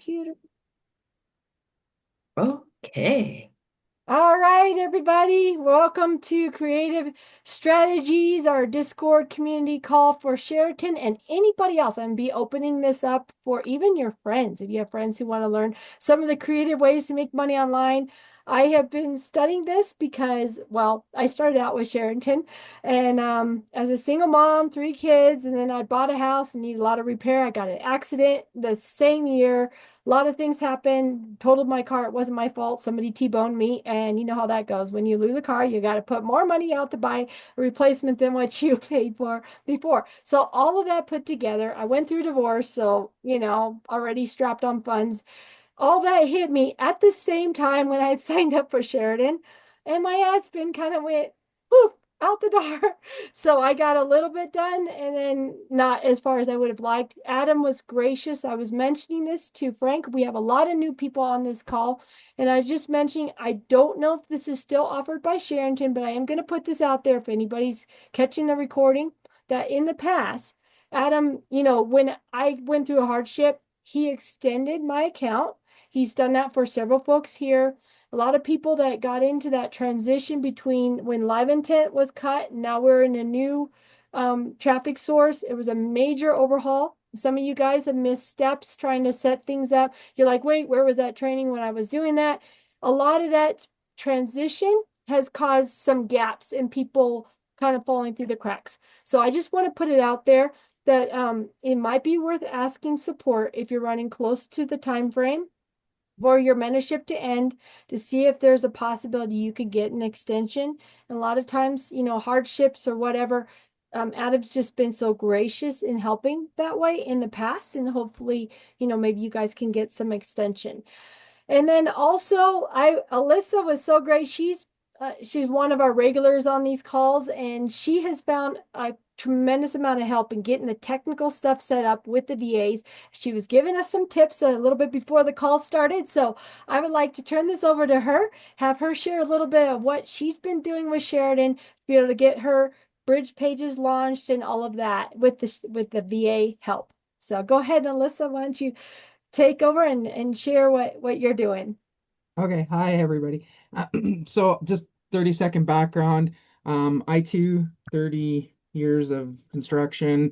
computer. Okay. All right, everybody. Welcome to Creative Strategies, our Discord community call for Sheraton and anybody else. I'm gonna be opening this up for even your friends. If you have friends who want to learn some of the creative ways to make money online. I have been studying this because, well, I started out with Sheraton and as a single mom, three kids, and then I bought a house and needed a lot of repair. I got an accident the same year. A lot of things happened, totaled my car. It wasn't my fault. Somebody T-boned me. And you know how that goes. When you lose a car, you got to put more money out to buy a replacement than what you paid for before. So all of that put together, I went through divorce. So, already strapped on funds. All that hit me at the same time when I had signed up for Sheridan. And my ad spend kind of went poof out the door. So I got a little bit done and then not as far as I would have liked. Adam was gracious. I was mentioning this to Frank. We have a lot of new people on this call. And I was just mentioning, I don't know if this is still offered by Sherrington, but I am going to put this out there if anybody's catching the recording that in the past, Adam, when I went through a hardship, he extended my account. He's done that for several folks here. A lot of people that got into that transition between when Live Intent was cut, now we're in a new traffic source. It was a major overhaul. Some of you guys have missed steps trying to set things up. You're like, wait, where was that training when I was doing that? A lot of that transition has caused some gaps in people kind of falling through the cracks. So I just want to put it out there that it might be worth asking support if you're running close to the time frame for your mentorship to end to see if there's a possibility you could get an extension. And a lot of times, hardships or whatever, Adam's just been so gracious in helping that way in the past. And hopefully, maybe you guys can get some extension. And then also, Alyssa was so great. She's one of our regulars on these calls, and she has found a tremendous amount of help in getting the technical stuff set up with the VAs. She was giving us some tips a little bit before the call started. So I would like to turn this over to her, have her share a little bit of what she's been doing with Sheridan to be able to get her bridge pages launched and all of that with the VA help. So go ahead, Alyssa. Why don't you take over and share what you're doing? Okay, hi everybody. So just 30-second background. I too, 30 years of construction,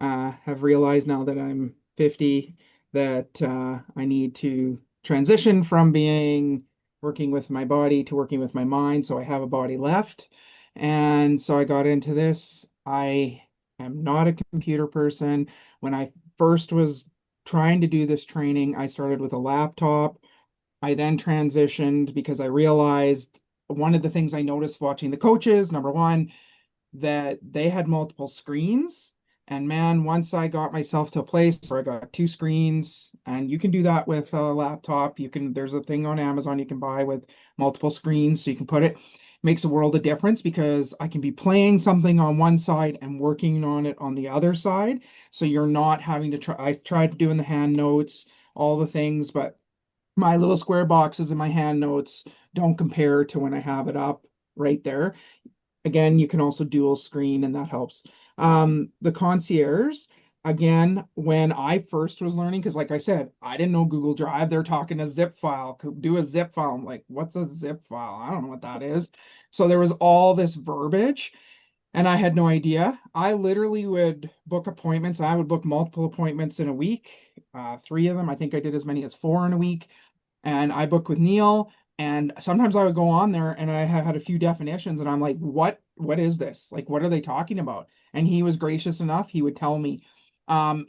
have realized now that I'm 50 that I need to transition from being working with my body to working with my mind. So I have a body left. And so I got into this. I am not a computer person. When I first was trying to do this training, I started with a laptop. I then transitioned because I realized one of the things I noticed watching the coaches, number one, that they had multiple screens. And man, once I got myself to a place where I got two screens, and you can do that with a laptop. There's a thing on Amazon you can buy with multiple screens, so you can put it. Makes a world of difference because I can be playing something on one side and working on it on the other side. So you're not having to try. I tried doing the hand notes, all the things, but my little square boxes in my hand notes don't compare to when I have it up right there. Again, you can also dual screen and that helps. The concierge, again, when I first was learning, because like I said, I didn't know Google Drive. They're talking a zip file, could do a zip file. I'm like, what's a zip file? I don't know what that is. So there was all this verbiage and I had no idea. I literally would book appointments. I would book multiple appointments in a week, three of them. I think I did as many as four in a week, and I booked with Neil. And sometimes I would go on there and I had a few definitions and I'm like, what is this? Like, what are they talking about? And he was gracious enough. He would tell me.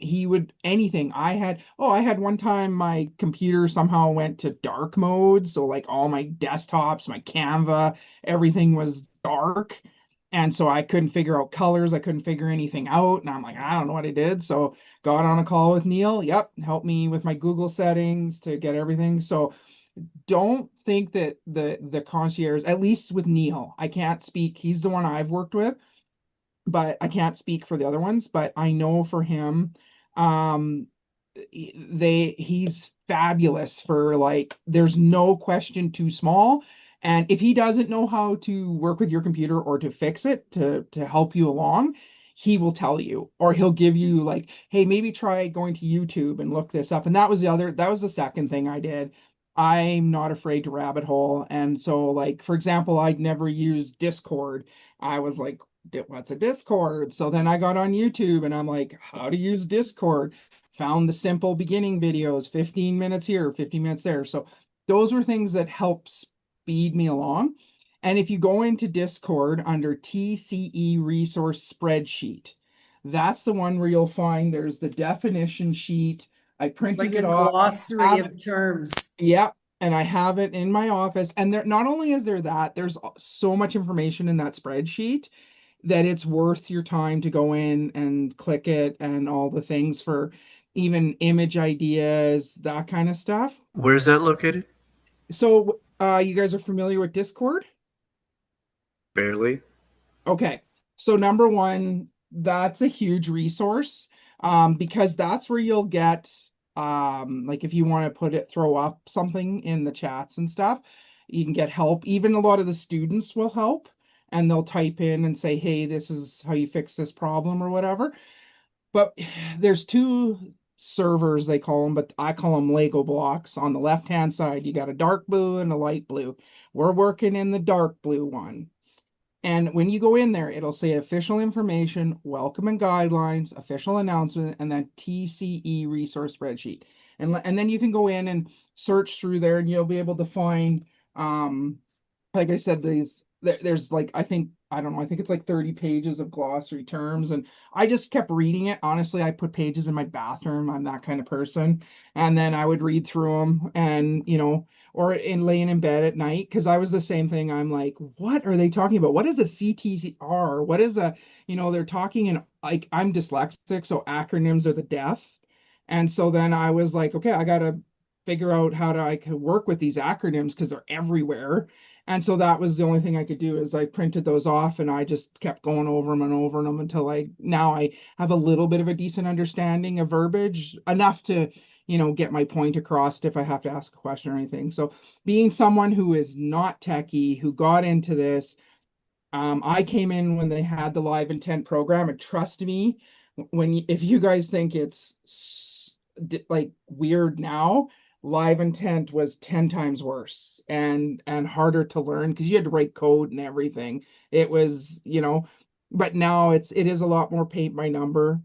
He would anything. I had one time my computer somehow went to dark mode. So like all my desktops, my Canva, everything was dark. And so I couldn't figure out colors. I couldn't figure anything out. And I'm like, I don't know what I did. So got on a call with Neil. Yep, helped me with my Google settings to get everything. So don't think that the concierge, at least with Neil, I can't speak. He's the one I've worked with, but I can't speak for the other ones. But I know for him, um, he's fabulous for like. There's no question too small. And if he doesn't know how to work with your computer or to fix it to help you along, he will tell you, or he'll give you like, hey, maybe try going to YouTube and look this up. And that was the second thing I did. I'm not afraid to rabbit hole. And so, like, for example, I'd never used Discord. I was like, what's a Discord? So then I got on YouTube and I'm like, how to use Discord. Found the simple beginning videos, 15 minutes here, 15 minutes there. So those were things that help speed me along. And if you go into Discord under TCE resource spreadsheet, that's the one where you'll find there's the definition sheet. I printed Like a it off. I glossary have it. of terms. Yep. And I have it in my office. And there, not only is there that, there's so much information in that spreadsheet that it's worth your time to go in and click it and all the things for even image ideas, that kind of stuff. Where's that located? So, you guys are familiar with Discord? Barely. Okay. So number one, that's a huge resource, because that's where you'll get, like if you want to throw up something in the chats and stuff, you can get help. Even a lot of the students will help and they'll type in and say, hey, this is how you fix this problem or whatever. But there's two servers, they call them, but I call them Lego blocks. On the left-hand side, you got a dark blue and a light blue. We're working in the dark blue one. And when you go in there, it'll say official information, welcome and guidelines, official announcement, and then TCE resource spreadsheet. And then you can go in and search through there and you'll be able to find, like I said, there's like, I don't know, I think it's like 30 pages of glossary terms. And I just kept reading it. Honestly, I put pages in my bathroom. I'm that kind of person. And then I would read through them and, or in laying in bed at night, because I was the same thing. I'm like, what are they talking about? What is a CTR? What is they're talking in, like, I'm dyslexic, so acronyms are the death. And so then I was like, okay, I gotta figure out I could work with these acronyms because they're everywhere. And so that was the only thing I could do is I printed those off and I just kept going over them and over them until now I have a little bit of a decent understanding of verbiage, enough to get my point across if I have to ask a question or anything. So being someone who is not techie, who got into this, I came in when they had the Live Intent program, and trust me, if you guys think it's like weird now, Live Intent was 10 times worse and harder to learn because you had to write code and everything. It was, but now it is a lot more paint by number.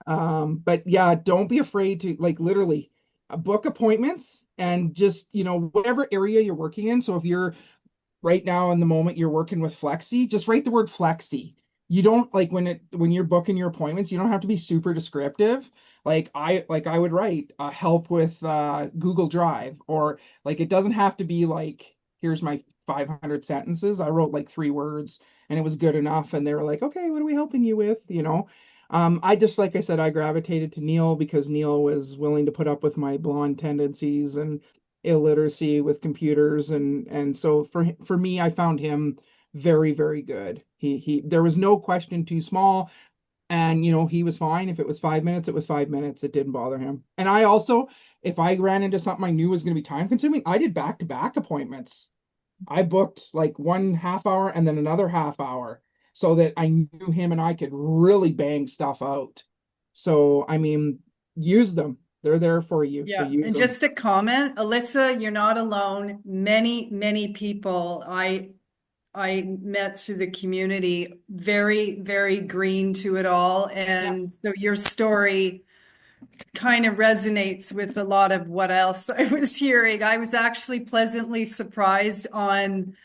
But yeah, don't be afraid to, like, literally book appointments and just, whatever area you're working in. So if you're right now in the moment you're working with Flexi, just write the word Flexi. You don't, like, when you're booking your appointments, you don't have to be super descriptive. Like I would write help with Google Drive, or like it doesn't have to be like, here's my 500 sentences. I wrote like 3 words and it was good enough. And they were like, okay, what are we helping you with? I just, like I said, I gravitated to Neil because Neil was willing to put up with my blonde tendencies and illiteracy with computers, and so for me, I found him very, very good. He there was no question too small, and he was fine. If it was 5 minutes, it was 5 minutes. It didn't bother him. And I also, if I ran into something I knew was going to be time consuming, I did back-to-back appointments. I booked like 1 half hour and then another half hour so that I knew him and I could really bang stuff out. So, I mean, use them. They're there for you. So Yeah. use And them. just a comment, Alyssa, you're not alone. Many, many people I met through the community, very, very green to it all. And so your story kind of resonates with a lot of what else I was hearing. I was actually pleasantly surprised on,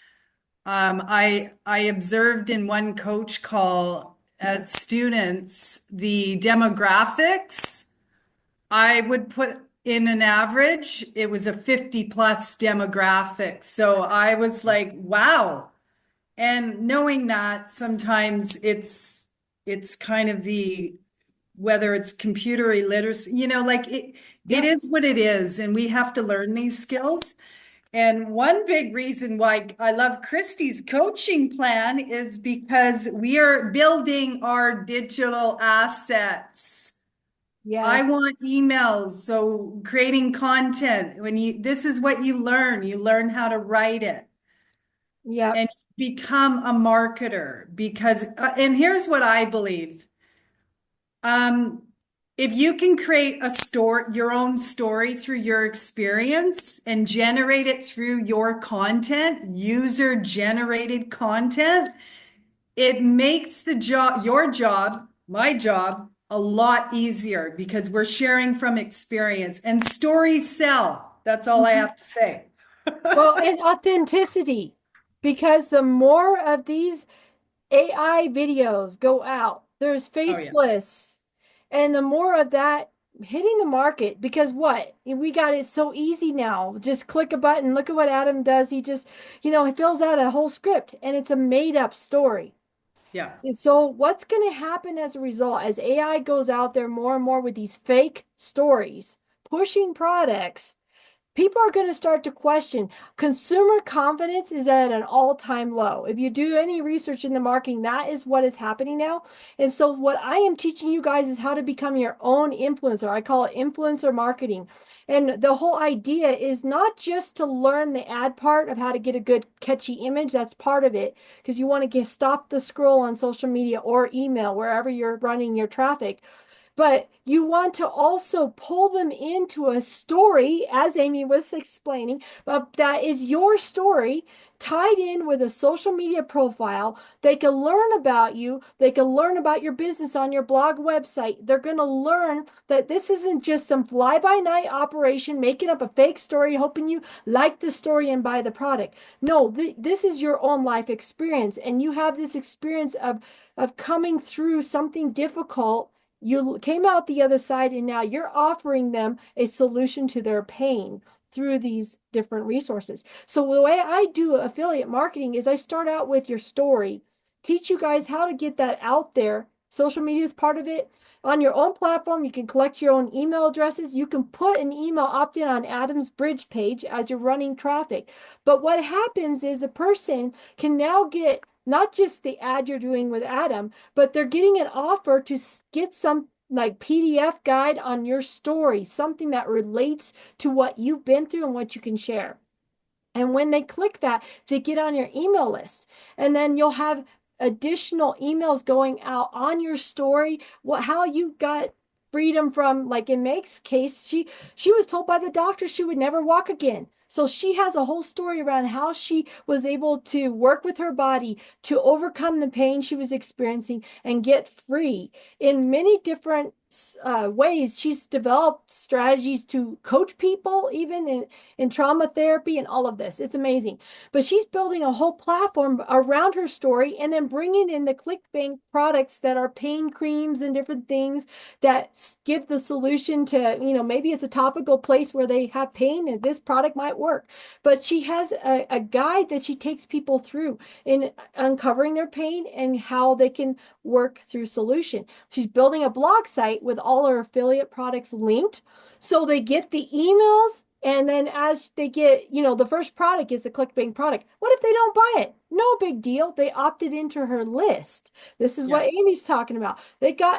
I observed in one coach call as students, the demographics, I would put in an average, it was a 50 plus demographic. So I was like, wow. And knowing that sometimes it's kind of the, whether it's computer illiteracy, like it Yeah. is what it is, and we have to learn these skills. And one big reason why I love Christy's coaching plan is because we are building our digital assets. Yeah. I want emails. So creating content, this is what you learn how to write it. Yeah. And become a marketer because, and here's what I believe. Um, if you can create a story, your own story through your experience and generate it through your content, user generated content, it makes the job, your job, my job, a lot easier because we're sharing from experience and stories sell. That's all I have to say. Well, and authenticity, because the more of these AI videos go out, there's Oh, yeah. faceless, and the more of that hitting the market, because what? We got it so easy now. Just click a button. Look at what Adam does. He just, he fills out a whole script and it's a made up story. Yeah. And so, what's going to happen as a result, as AI goes out there more and more with these fake stories, pushing products? People are going to start to question. Consumer confidence is at an all-time low. If you do any research in the marketing, that is what is happening now. And so what I am teaching you guys is how to become your own influencer. I call it influencer marketing. And the whole idea is not just to learn the ad part of how to get a good catchy image. That's part of it, because you want to stop the scroll on social media or email, wherever you're running your traffic. But you want to also pull them into a story, as Amy was explaining, but that is your story tied in with a social media profile. They can learn about you. They can learn about your business on your blog website. They're going to learn that this isn't just some fly by night operation, making up a fake story, hoping you like the story and buy the product. No, this is your own life experience. And you have this experience of coming through something difficult. You came out the other side, and now you're offering them a solution to their pain through these different resources. So the way I do affiliate marketing is I start out with your story, teach you guys how to get that out there. Social media is part of it. On your own platform, you can collect your own email addresses. You can put an email opt-in on Adam's Bridge page as you're running traffic. But what happens is a person can now get not just the ad you're doing with Adam, but they're getting an offer to get some like PDF guide on your story, something that relates to what you've been through and what you can share. And when they click that, they get on your email list. And then you'll have additional emails going out on your story, how you got freedom from, like in Meg's case, she was told by the doctor she would never walk again. So she has a whole story around how she was able to work with her body to overcome the pain she was experiencing and get free in many different ways. She's developed strategies to coach people, even in trauma therapy and all of this. It's amazing. But she's building a whole platform around her story and then bringing in the ClickBank products that are pain creams and different things that give the solution to, maybe it's a topical place where they have pain and this product might work. But she has a guide that she takes people through in uncovering their pain and how they can work through solution. She's building a blog site with all her affiliate products linked. So they get the emails, and then as they get, the first product is the ClickBank product. What if they don't buy it? No big deal. They opted into her list. This is what Amy's talking about.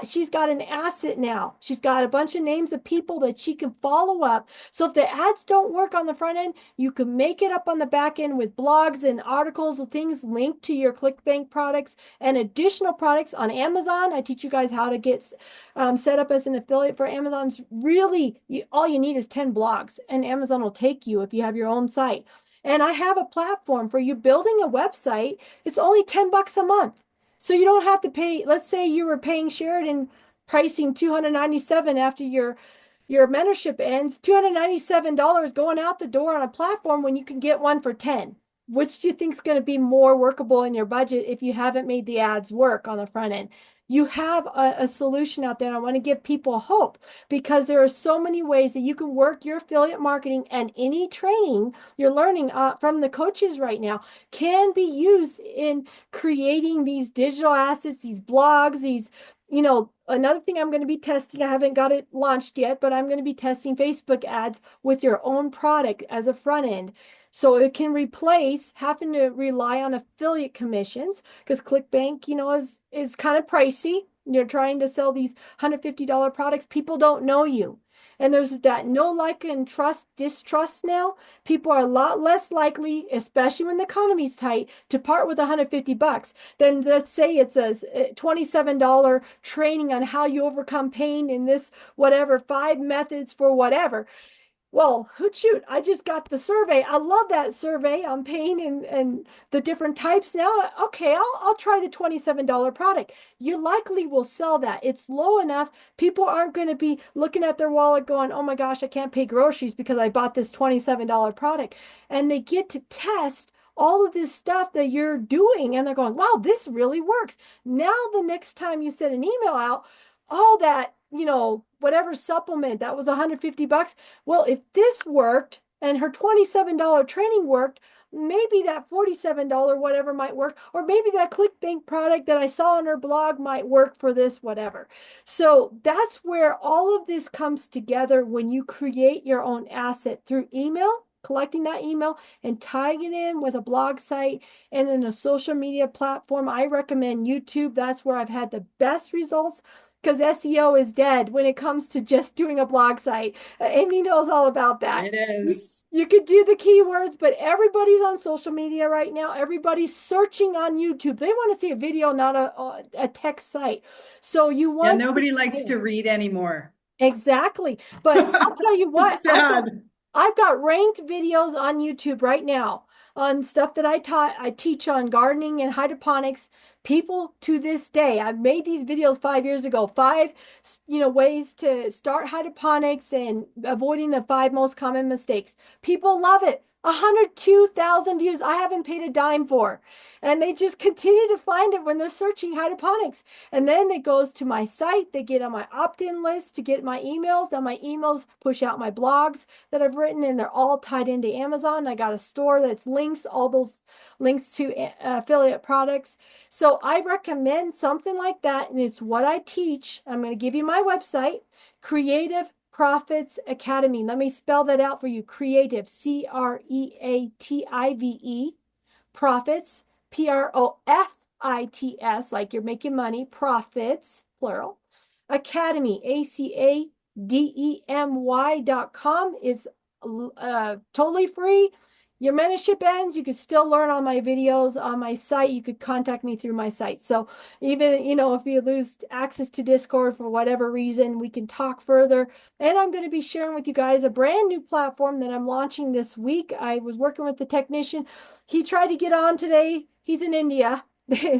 She's got an asset now. She's got a bunch of names of people that she can follow up. So if the ads don't work on the front end, you can make it up on the back end with blogs and articles and things linked to your ClickBank products and additional products on Amazon. I teach you guys how to get set up as an affiliate for Amazon's really, all you need is 10 blogs, and Amazon will take you if you have your own site. And I have a platform for you building a website. It's only $10 a month. So you don't have to pay. Let's say you were paying Sheridan pricing $297 after your membership ends, $297 going out the door on a platform when you can get one for 10. Which do you think is going to be more workable in your budget if you haven't made the ads work on the front end? You have a solution out there. And I want to give people hope, because there are so many ways that you can work your affiliate marketing, and any training you're learning from the coaches right now can be used in creating these digital assets, these blogs, these, another thing I'm going to be testing, I haven't got it launched yet, but I'm going to be testing Facebook ads with your own product as a front end. So it can replace having to rely on affiliate commissions, because ClickBank, is kind of pricey. You're trying to sell these $150 products. People don't know you. and there's that no like and distrust now. People are a lot less likely, especially when the economy's tight, to part with $150 than let's say it's a $27 training on how you overcome pain in this whatever 5 methods for whatever. Well, shoot, I just got the survey. I love that survey on pain and the different types now. Okay, I'll try the $27 product. You likely will sell that. It's low enough. People aren't going to be looking at their wallet going, oh my gosh, I can't pay groceries because I bought this $27 product. And they get to test all of this stuff that you're doing and they're going, wow, this really works. Now, the next time you send an email out, all that, whatever supplement that was $150. Well, if this worked and her $27 training worked, maybe that $47 whatever might work, or maybe that ClickBank product that I saw on her blog might work for this whatever. So that's where all of this comes together when you create your own asset through email, collecting that email and tying it in with a blog site and then a social media platform. I recommend YouTube. That's where I've had the best results, because SEO is dead when it comes to just doing a blog site. Amy knows all about that. It is. You could do the keywords, but everybody's on social media right now. Everybody's searching on YouTube. They want to see a video, not a text site. So you want nobody likes to read anymore. Exactly. But I'll tell you what, It's sad. I've got ranked videos on YouTube right now on stuff that I teach on gardening and hydroponics. People to this day, I've made these videos 5 years ago, 5, ways to start hydroponics and avoiding the 5 most common mistakes. People love it. 102,000 views. I haven't paid a dime for. And they just continue to find it when they're searching hydroponics. And then it goes to my site. They get on my opt-in list to get my emails. Now my emails push out my blogs that I've written, and they're all tied into Amazon. I got a store that's links, all those links to affiliate products. So I recommend something like that. And it's what I teach. I'm going to give you my website, Creative Profits Academy. Let me spell that out for you. Creative, CREATIVE, profits, PROFITS, like you're making money, profits, plural, Academy, ACADEMY.com. It's totally free. Your membership ends, you could still learn on my videos on my site. You could contact me through my site. So even, if you lose access to Discord for whatever reason, we can talk further. And I'm going to be sharing with you guys a brand new platform that I'm launching this week. I was working with the technician. He tried to get on today. He's in India.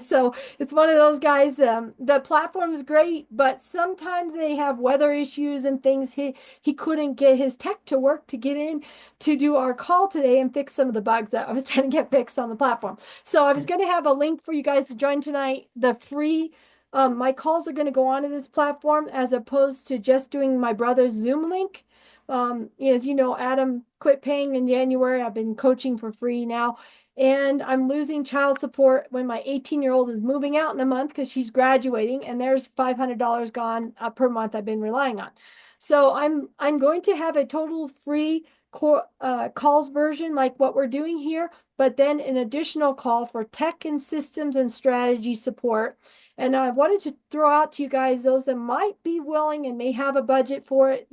So it's one of those guys. The platform is great, but sometimes they have weather issues and things. He couldn't get his tech to work to get in to do our call today and fix some of the bugs that I was trying to get fixed on the platform. So I was going to have a link for you guys to join tonight. The free, my calls are going to go onto this platform as opposed to just doing my brother's Zoom link. As you know, Adam quit paying in January. I've been coaching for free now. And I'm losing child support when my 18-year-old is moving out in a month because she's graduating, and there's $500 gone per month I've been relying on. So I'm going to have a total free calls version like what we're doing here, but then an additional call for tech and systems and strategy support. And I wanted to throw out to you guys those that might be willing and may have a budget for it.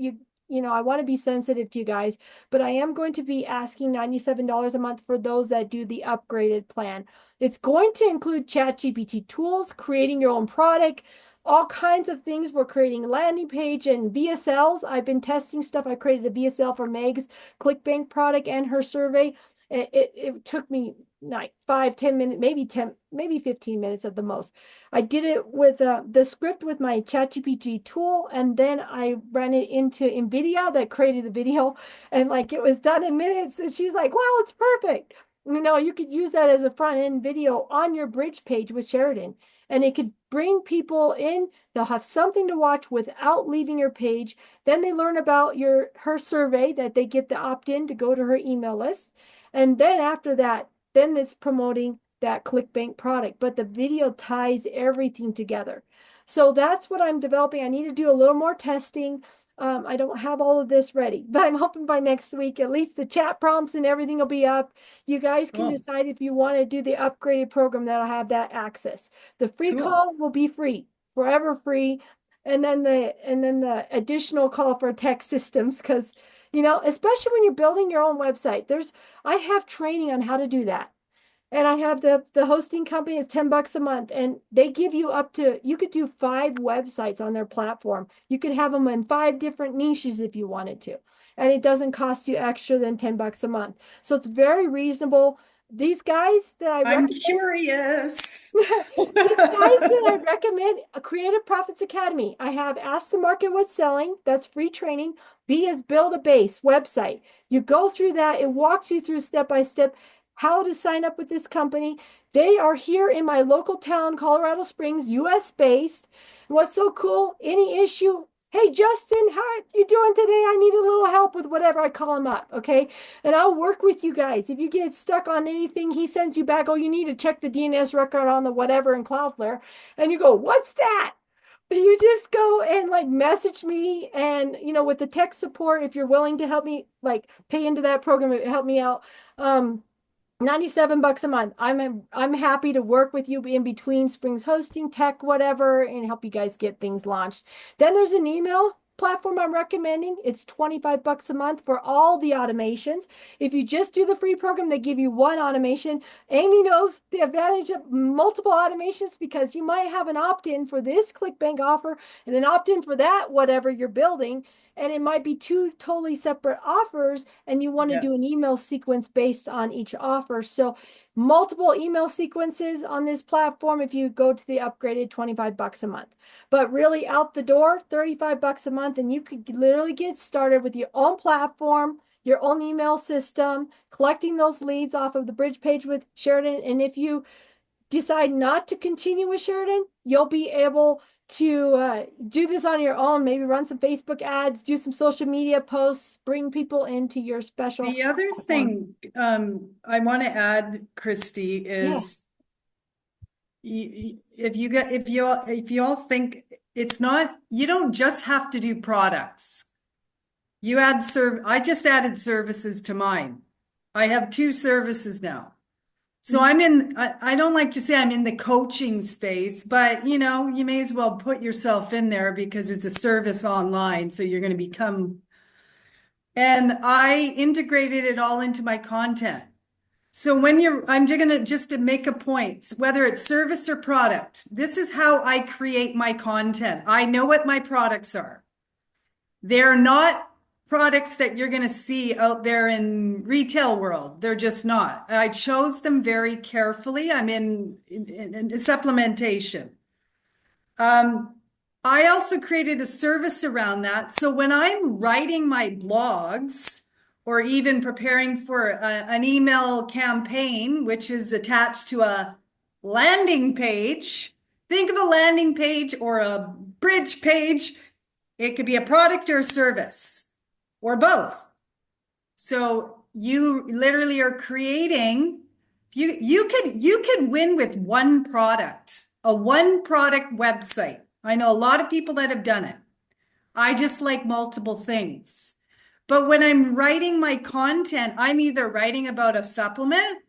I want to be sensitive to you guys, but I am going to be asking $97 a month for those that do the upgraded plan. It's going to include ChatGPT tools, creating your own product, all kinds of things. We're creating a landing page and VSLs. I've been testing stuff. I created a VSL for Meg's ClickBank product and her survey. It took me like 5-10 minutes, maybe 15 minutes at the most. I did it with the script with my ChatGPT tool, and then I ran it into NVIDIA that created the video, and it was done in minutes. And she's like, wow, it's perfect. You could use that as a front end video on your bridge page with Sheridan, and it could bring people in. They'll have something to watch without leaving your page. Then they learn about her survey, that they get the opt-in to go to her email list. And then after that, then it's promoting that ClickBank product, but the video ties everything together. So that's what I'm developing. I need to do a little more testing. I don't have all of this ready, but I'm hoping by next week, at least the chat prompts and everything will be up. You guys can decide if you want to do the upgraded program that'll have that access. The free call will be free, forever free. and then the additional call for tech systems, because especially when you're building your own website, I have training on how to do that. And I have the hosting company is $10 a month, and they give you you could do 5 websites on their platform. You could have them in 5 different niches if you wanted to. And it doesn't cost you extra than $10 a month. So it's very reasonable. These guys that I I'm recommend, curious. these guys that I recommend, Creative Profits Academy. I have Ask the Market What's Selling. That's free training. B is Build a Base website. You go through that. It walks you through step by step how to sign up with this company. They are here in my local town, Colorado Springs, US based. And what's so cool, any issue, hey, Justin, how are you doing today? I need a little help with whatever. I call him up, okay? And I'll work with you guys. If you get stuck on anything, he sends you back, oh, you need to check the DNS record on the whatever in Cloudflare. And you go, what's that? You just go and like message me, and with the tech support, if you're willing to help me like pay into that program, help me out. 97 bucks a month. I'm happy to work with you in between Springs hosting, tech, whatever, and help you guys get things launched. Then there's an email platform I'm recommending. It's 25 bucks a month for all the automations. If you just do the free program, they give you one automation. Amy knows the advantage of multiple automations, because you might have an opt-in for this ClickBank offer and an opt-in for that, whatever you're building. And it might be 2 totally separate offers, and you want to do an email sequence based on each offer. So multiple email sequences on this platform if you go to the upgraded 25 bucks a month. But really out the door, 35 bucks a month, and you could literally get started with your own platform, your own email system, collecting those leads off of the bridge page with Sheridan. And if you decide not to continue with Sheridan, you'll be able to do this on your own, maybe run some Facebook ads, do some social media posts, bring people into your special. The other thing I want to add, Christy, is if you all think it's not, you don't just have to do products. I just added services to mine. I have 2 services now. So I don't like to say I'm in the coaching space, but you may as well put yourself in there because it's a service online. So you're going to become, and I integrated it all into my content. So I'm just to make a point, whether it's service or product, this is how I create my content. I know what my products are. They're not products that you're going to see out there in retail world. They're just not. I chose them very carefully. I'm in supplementation. I also created a service around that. So when I'm writing my blogs or even preparing for an email campaign, which is attached to a landing page, think of a landing page or a bridge page. It could be a product or a service, or both. So you literally are creating, you could win with one product, a one product website. I know a lot of people that have done it. I just like multiple things. But when I'm writing my content, I'm either writing about a supplement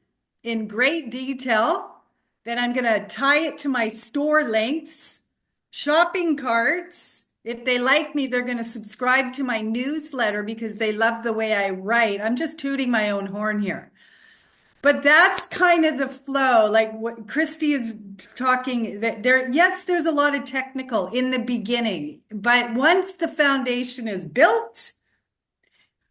in great detail, then I'm going to tie it to my store links, shopping carts. If they like me, they're going to subscribe to my newsletter because they love the way I write. I'm just tooting my own horn here. But that's kind of the flow, like what Christy is talking there. Yes, there's a lot of technical in the beginning, but once the foundation is built,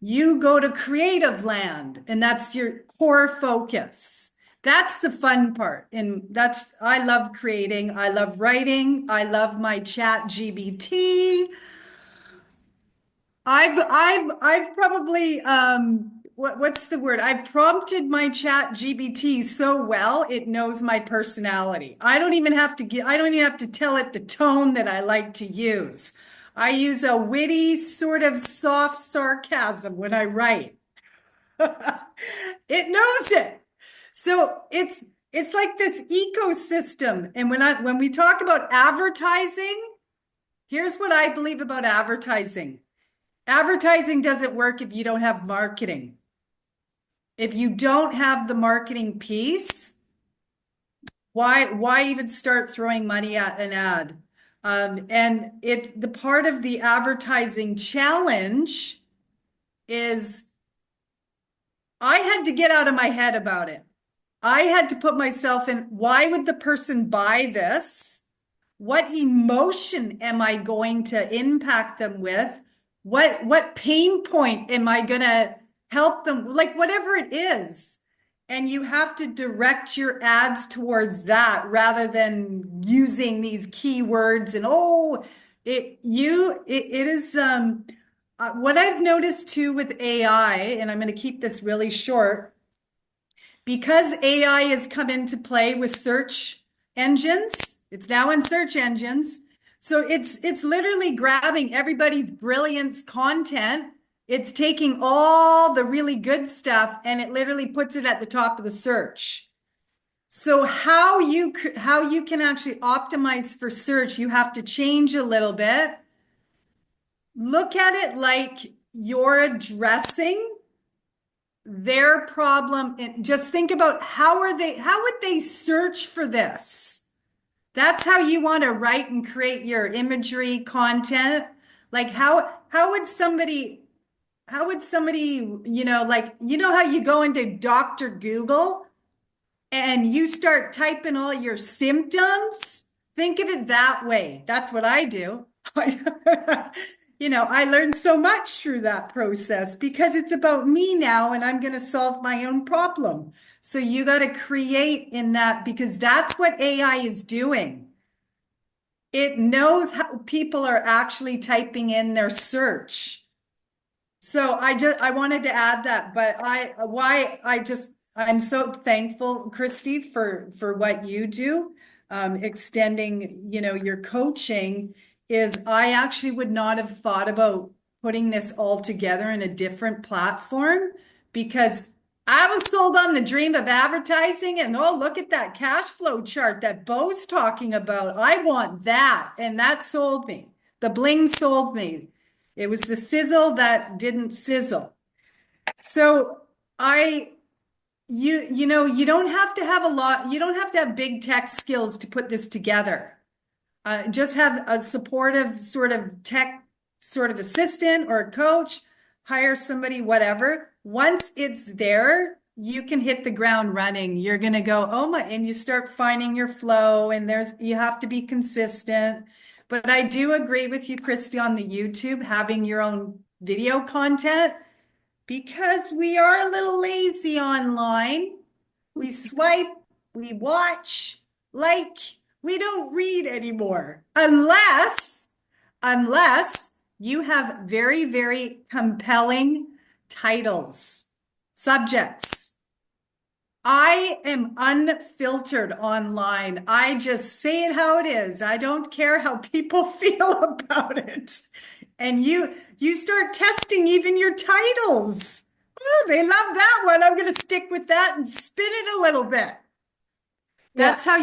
you go to creative land, and that's your core focus. That's the fun part. And I love creating. I love writing. I love my ChatGPT. I've probably, what's the word? I've prompted my ChatGPT so well, it knows my personality. I don't even have to tell it the tone that I like to use. I use a witty sort of soft sarcasm when I write. It knows it. So it's like this ecosystem. And when we talk about advertising, here's what I believe about advertising. Advertising doesn't work if you don't have marketing. If you don't have the marketing piece, why even start throwing money at an ad? And the part of the advertising challenge is I had to get out of my head about it. I had to put myself in, why would the person buy this? What emotion am I going to impact them with? What pain point am I going to help them? Like whatever it is. And you have to direct your ads towards that rather than using these keywords and it is what I've noticed too with AI, and I'm going to keep this really short, because AI has come into play with search engines. It's now in search engines. So it's literally grabbing everybody's brilliance content. It's taking all the really good stuff and it literally puts it at the top of the search. So how you can actually optimize for search, you have to change a little bit. Look at it like you're addressing their problem, and just think about how would they search for this? That's how you want to write and create your imagery content. Like how would somebody, like, how you go into Dr. Google and you start typing all your symptoms? Think of it that way. That's what I do. I learned so much through that process because it's about me now and I'm going to solve my own problem. So you got to create in that, because that's what AI is doing. It knows how people are actually typing in their search. So I wanted to add that, but I'm so thankful, Christy, for what you do, extending, your coaching. Is I actually would not have thought about putting this all together in a different platform, because I was sold on the dream of advertising and look at that cash flow chart that Bo's talking about. I want that. And that sold me. The bling sold me. It was the sizzle that didn't sizzle. So you don't have to have you don't have to have big tech skills to put this together. Just have a supportive sort of tech sort of assistant or a coach, hire somebody, whatever. Once it's there, you can hit the ground running. You're going to go, oh my, and you start finding your flow, and you have to be consistent. But I do agree with you, Christy, on the YouTube, having your own video content, because we are a little lazy online. We swipe, we watch, like, we don't read anymore unless you have very, very compelling titles, subjects. I am unfiltered online. I just say it how it is. I don't care how people feel about it. And you start testing even your titles. Oh, they love that one. I'm going to stick with that and spin it a little bit. That's how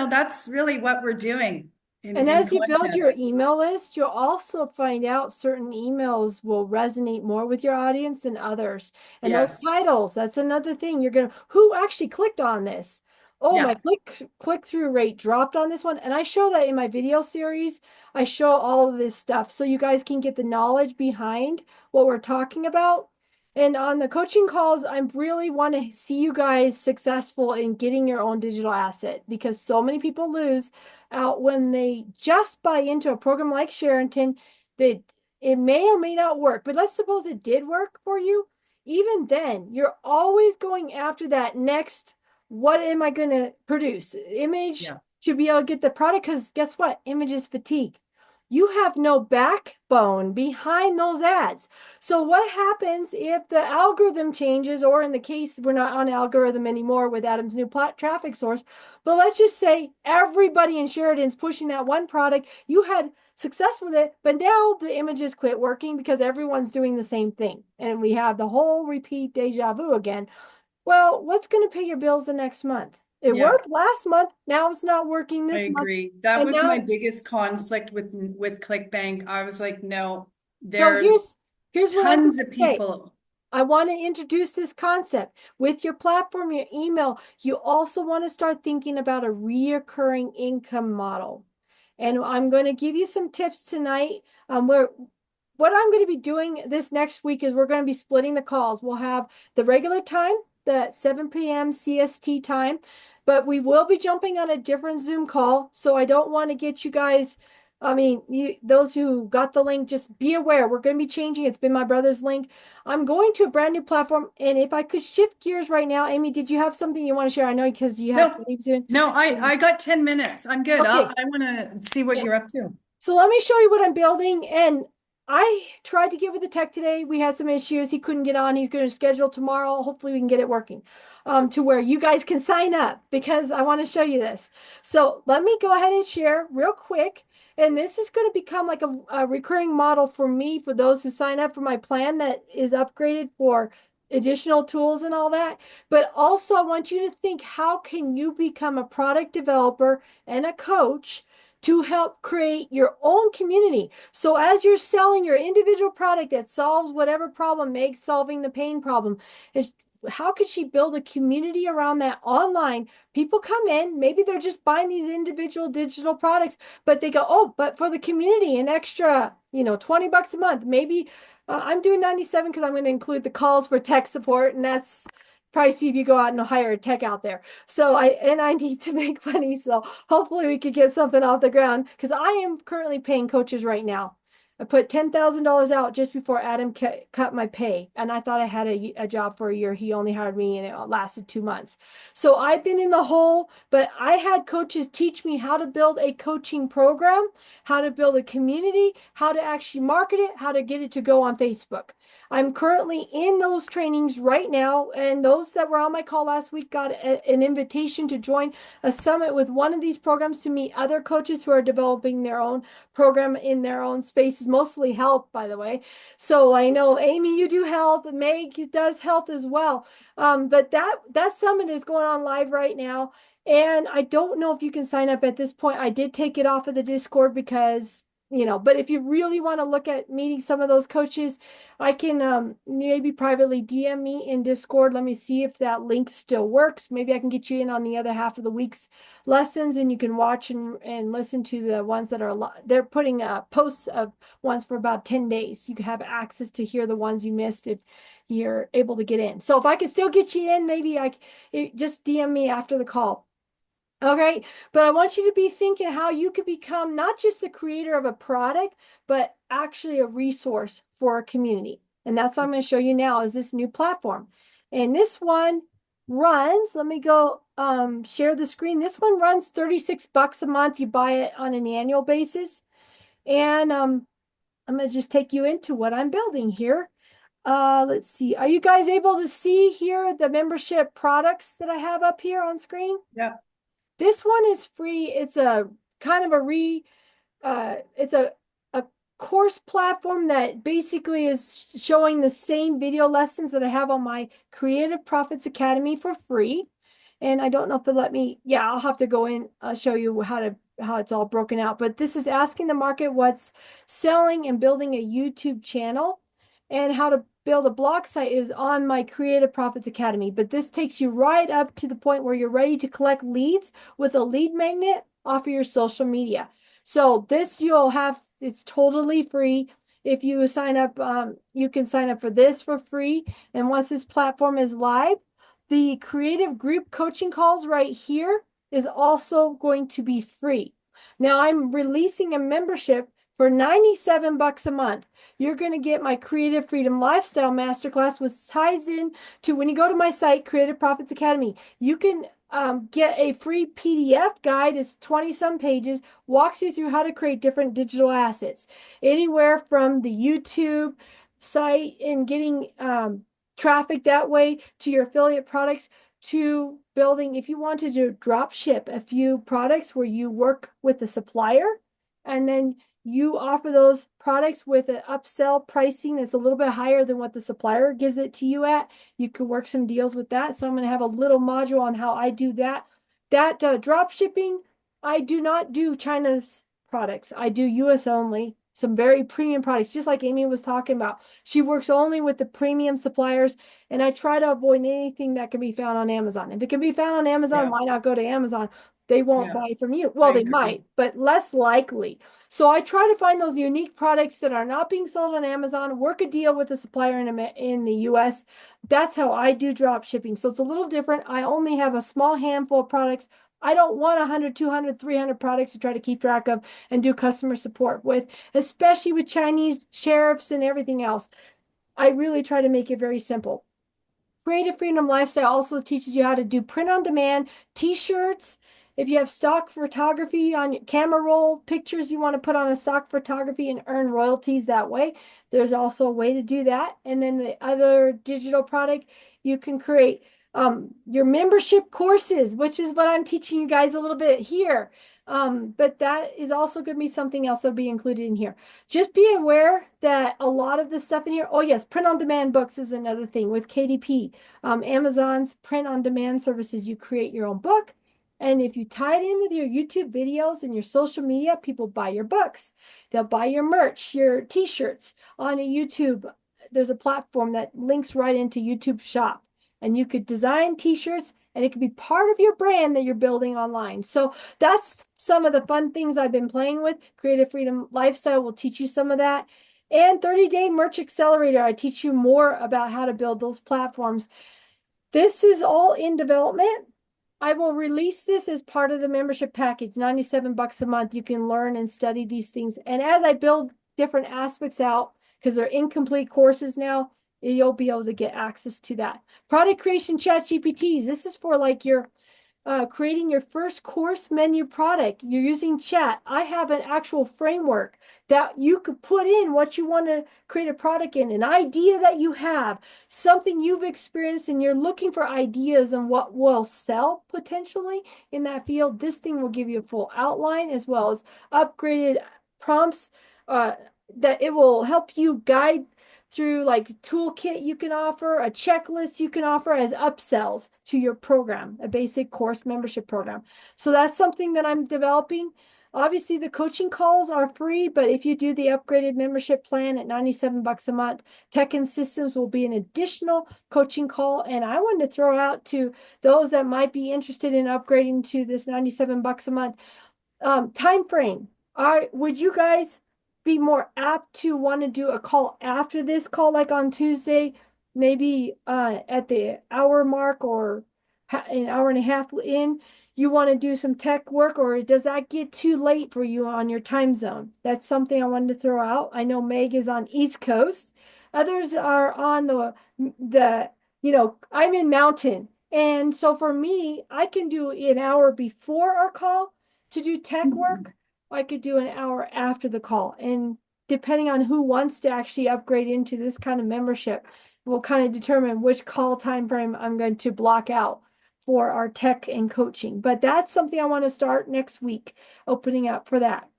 that's really what we're doing. And as you build your email list, you'll also find out certain emails will resonate more with your audience than others. And those titles, that's another thing. Who actually clicked on this? Oh, my click-through rate dropped on this one. And I show that in my video series. I show all of this stuff so you guys can get the knowledge behind what we're talking about. And on the coaching calls, I really want to see you guys successful in getting your own digital asset, because so many people lose out when they just buy into a program like Sheraton. That it may or may not work, but let's suppose it did work for you. Even then, you're always going after that next, what am I going to produce? Image to be able to get the product, because guess what? Image is fatigue. You have no backbone behind those ads. So what happens if the algorithm changes, or in the case, we're not on algorithm anymore with Adam's new traffic source, but let's just say everybody in Sheraton's pushing that one product. You had success with it, but now the images quit working because everyone's doing the same thing. And we have the whole repeat deja vu again. Well, what's going to pay your bills the next month? It worked last month. Now it's not working this month. I agree. That was my biggest conflict with ClickBank. I was like, no, there's here's tons of people. I want to introduce this concept with your platform, your email. You also want to start thinking about a reoccurring income model. And I'm going to give you some tips tonight. Where what I'm going to be doing this next week is we're going to be splitting the calls. We'll have the regular time, the 7 p.m. CST time, but we will be jumping on a different Zoom call. So I don't want to get you guys, I mean, those who got the link, just be aware. We're going to be changing. It's been my brother's link. I'm going to a brand new platform. And if I could shift gears right now, Amy, did you have something you want to share? I know because you have to No, leave soon. no, I got 10 minutes. I'm good. Okay. I want to see what Yeah. you're up to. So let me show you what I'm building. And I tried to get with the tech today. We had some issues. He couldn't get on. He's going to schedule tomorrow. Hopefully we can get it working to where you guys can sign up because I want to show you this. So let me go ahead and share real quick. And this is going to become like a recurring model for me, for those who sign up for my plan that is upgraded for additional tools and all that. But also I want you to think, how can you become a product developer and a coach to help create your own community? So as you're selling your individual product that solves whatever problem, Meg's solving the pain problem, is how could she build a community around that online? People come in, maybe they're just buying these individual digital products, but they go, oh, but for the community, an extra, $20 a month. Maybe I'm doing 97 because I'm going to include the calls for tech support, and that's pricey if you go out and hire a tech out there. So I need to make money. So hopefully we could get something off the ground because I am currently paying coaches right now. I put $10,000 out just before Adam cut my pay. And I thought I had a job for a year. He only hired me and it lasted 2 months. So I've been in the hole, but I had coaches teach me how to build a coaching program, how to build a community, how to actually market it, how to get it to go on Facebook. I'm currently in those trainings right now. And those that were on my call last week got an invitation to join a summit with one of these programs to meet other coaches who are developing their own program in their own spaces, mostly health, by the way. So I know, Amy, you do health, and Meg does health as well. But that summit is going on live right now. And I don't know if you can sign up at this point. I did take it off of the Discord because, but if you really want to look at meeting some of those coaches, I can maybe privately DM me in Discord. Let me see if that link still works. Maybe I can get you in on the other half of the week's lessons, and you can watch and listen to the ones that are, they're putting posts of ones for about 10 days. You can have access to hear the ones you missed if you're able to get in. So if I can still get you in, maybe just DM me after the call. Okay, but I want you to be thinking how you could become not just the creator of a product, but actually a resource for a community. And that's what I'm going to show you now is this new platform. And this one runs, let me go share the screen. This one runs $36 a month. You buy it on an annual basis. And I'm going to just take you into what I'm building here. Let's see. Are you guys able to see here the membership products that I have up here on screen? Yeah. This one is free. It's a kind of it's a course platform that basically is showing the same video lessons that I have on my Creative Profits Academy for free. And I don't know if it'll let me, yeah, I'll have to go in, show you how it's all broken out. But this is asking the market what's selling and building a YouTube channel, and how to build a blog site is on my Creative Profits Academy. But this takes you right up to the point where you're ready to collect leads with a lead magnet off of your social media. So this it's totally free. If you sign up, you can sign up for this for free. And once this platform is live, the creative group coaching calls right here is also going to be free. Now I'm releasing a membership for $97 a month. You're going to get my Creative Freedom Lifestyle Masterclass, which ties in to when you go to my site, Creative Profits Academy. You can get a free PDF guide. It's 20 some pages, walks you through how to create different digital assets, anywhere from the YouTube site and getting traffic that way to your affiliate products, to building, if you wanted to drop ship a few products where you work with the supplier and then you offer those products with an upsell pricing that's a little bit higher than what the supplier gives it to you at. You could work some deals with that. So I'm going to have a little module on how I do that. That drop shipping, I do not do China's products. I do US only. Some very premium products, just like Amy was talking about. She works only with the premium suppliers, and I try to avoid anything that can be found on Amazon. If it can be found on Amazon, why not go to Amazon? They won't Yeah, buy from you. Well, I they agree. might, but less likely. So I try to find those unique products that are not being sold on Amazon, work a deal with a supplier in the US. That's how I do drop shipping. So it's a little different. I only have a small handful of products. I don't want 100, 200, 300 products to try to keep track of and do customer support with, especially with Chinese tariffs and everything else. I really try to make it very simple. Creative Freedom Lifestyle also teaches you how to do print on demand, t-shirts. If you have stock photography on your camera roll, pictures you want to put on a stock photography and earn royalties that way, there's also a way to do that. And then the other digital product, you can create your membership courses, which is what I'm teaching you guys a little bit here. But that is also going to be something else that'll be included in here. Just be aware that a lot of the stuff in here, oh yes, print on demand books is another thing with KDP. Amazon's print on demand services, you create your own book. And if you tie it in with your YouTube videos and your social media, people buy your books. They'll buy your merch, your t-shirts on a YouTube. There's a platform that links right into YouTube Shop. And you could design t-shirts and it could be part of your brand that you're building online. So that's some of the fun things I've been playing with. Creative Freedom Lifestyle will teach you some of that. And 30-day Merch Accelerator, I teach you more about how to build those platforms. This is all in development. I will release this as part of the membership package, 97 bucks a month. You can learn and study these things. And as I build different aspects out, because they're incomplete courses now, you'll be able to get access to that. Product creation chat GPTs. This is for like your creating your first course menu product. You're using chat. I have an actual framework that you could put in what you want to create a product in, an idea that you have, something you've experienced, and you're looking for ideas on what will sell potentially in that field. This thing will give you a full outline as well as upgraded prompts that it will help you guide through like toolkit you can offer, a checklist you can offer as upsells to your program, a basic course membership program. So that's something that I'm developing. Obviously, the coaching calls are free, but if you do the upgraded membership plan at 97 bucks a month, Tech and Systems will be an additional coaching call. And I wanted to throw out to those that might be interested in upgrading to this 97 bucks a month time frame. Would you guys be more apt to want to do a call after this call, like on Tuesday, maybe at the hour mark or an hour and a half in? You want to do some tech work, or does that get too late for you on your time zone? That's something I wanted to throw out. I know Meg is on East Coast. Others are on I'm in Mountain. And so for me, I can do an hour before our call to do tech work. I could do an hour after the call. And depending on who wants to actually upgrade into this kind of membership, will kind of determine which call time frame I'm going to block out for our tech and coaching. But that's something I want to start next week, opening up for that.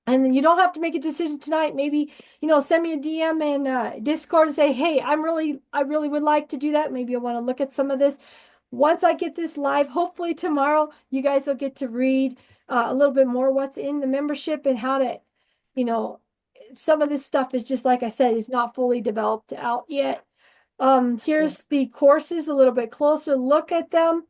And then you don't have to make a decision tonight. Maybe, send me a DM in Discord and say, hey, I really would like to do that. Maybe I want to look at some of this. Once I get this live, hopefully tomorrow, you guys will get to read a little bit more what's in the membership and how to, some of this stuff is just like I said, is not fully developed out yet. Here's the courses, a little bit closer look at them.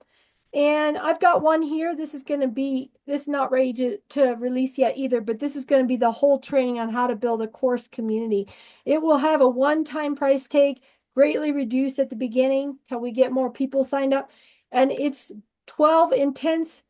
And I've got one here. This is not ready to release yet either, but this is going to be the whole training on how to build a course community. It will have a one-time price tag, greatly reduced at the beginning, how we get more people signed up. And it's 12 intense,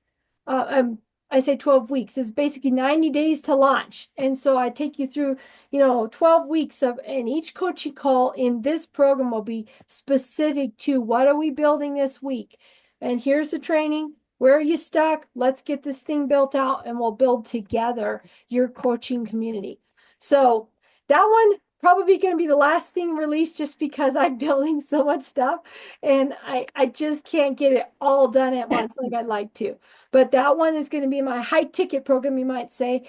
I say 12 weeks. It's basically 90 days to launch. And so I take you through, 12 weeks and each coaching call in this program will be specific to what are we building this week? And here's the training. Where are you stuck? Let's get this thing built out and we'll build together your coaching community. So that one probably going to be the last thing released just because I'm building so much stuff and I just can't get it all done at once like I'd like to. But that one is going to be my high ticket program, you might say.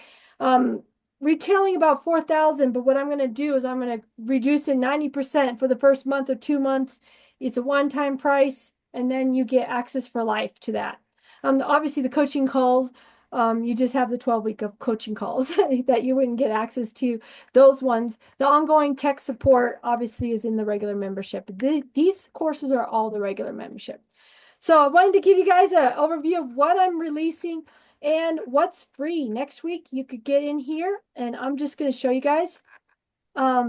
Retailing about 4,000, but what I'm going to do is I'm going to reduce it 90% for the first month or 2 months. It's a one-time price, and then you get access for life to that. Obviously, the coaching calls, you just have the 12-week of coaching calls that you wouldn't get access to. Those ones, the ongoing tech support obviously is in the regular membership. These courses are all the regular membership. So I wanted to give you guys an overview of what I'm releasing and what's free. Next week, you could get in here, and I'm just going to show you guys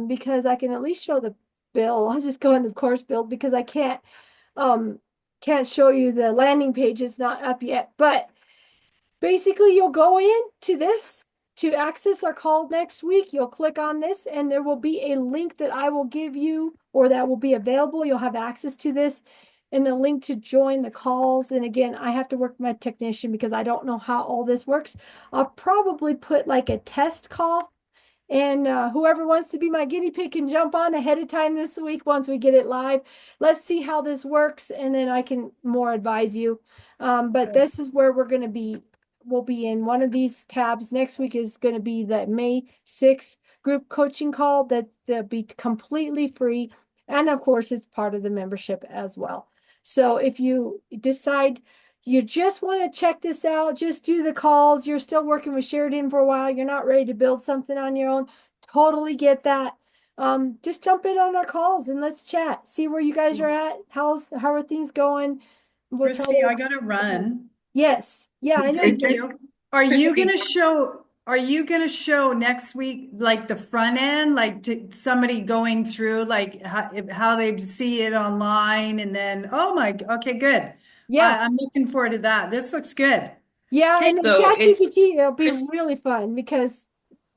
because I can at least show the bill. I'll just go in the course build because I can't show you the landing page. It's not up yet. But basically, you'll go in to this to access our call next week. You'll click on this, and there will be a link that I will give you or that will be available. You'll have access to this and a link to join the calls. And again, I have to work with my technician because I don't know how all this works. I'll probably put like a test call, and whoever wants to be my guinea pig can jump on ahead of time this week once we get it live. Let's see how this works, and then I can more advise you. But this is where we'll be in one of these tabs. Next week is going to be the May 6th group coaching call that'll be completely free. And of course, it's part of the membership as well. So if you decide you just want to check this out, just do the calls. You're still working with Sheridan for a while. You're not ready to build something on your own. Totally get that. Just jump in on our calls and let's chat. See where you guys are at. How are things going? Christy, I gotta run. Yes. Yeah, I know. Thank you. Are you Christy. gonna show next week like the front end, like somebody going through like how they see it online and then okay, good. Yeah. I'm looking forward to that. This looks good. Yeah, Okay, and in So ChatGPT, it'll be Chris- really fun because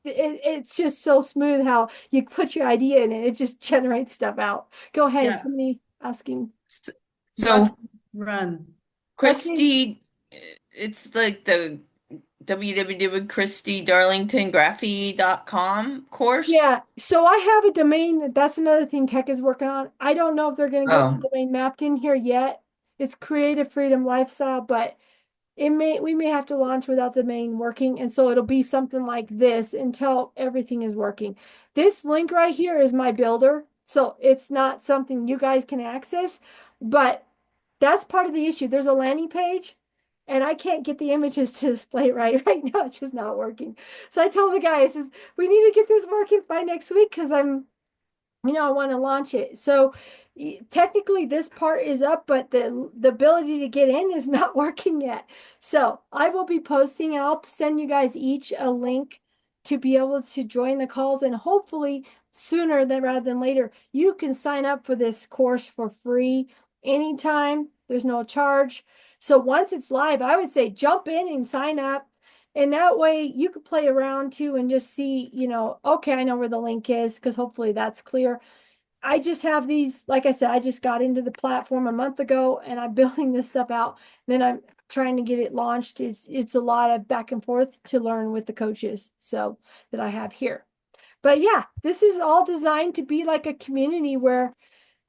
it's just so smooth how you put your idea in it. It just generates stuff out. Go ahead. Yeah. Somebody asking. so Russ, run. Christy, it's like the www.christydarlingtongraphy.com course. Yeah, so I have a domain. That's another thing Tech is working on. I don't know if they're going to get the domain mapped in here yet. It's Creative Freedom Lifestyle, but we may have to launch without the domain working, and so it'll be something like this until everything is working. This link right here is my builder, so it's not something you guys can access, but that's part of the issue. There's a landing page, and I can't get the images to display right now. It's just not working. So I told the guys, we need to get this working by next week because I want to launch it. So technically this part is up, but the ability to get in is not working yet. So I will be posting, and I'll send you guys each a link to be able to join the calls, and hopefully sooner rather than later, you can sign up for this course for free anytime. There's no charge. So once it's live, I would say jump in and sign up. And that way you could play around too and just see, okay, I know where the link is because hopefully that's clear. I just have these, like I said, I just got into the platform a month ago and I'm building this stuff out. Then I'm trying to get it launched. It's a lot of back and forth to learn with the coaches so that I have here. But yeah, this is all designed to be like a community where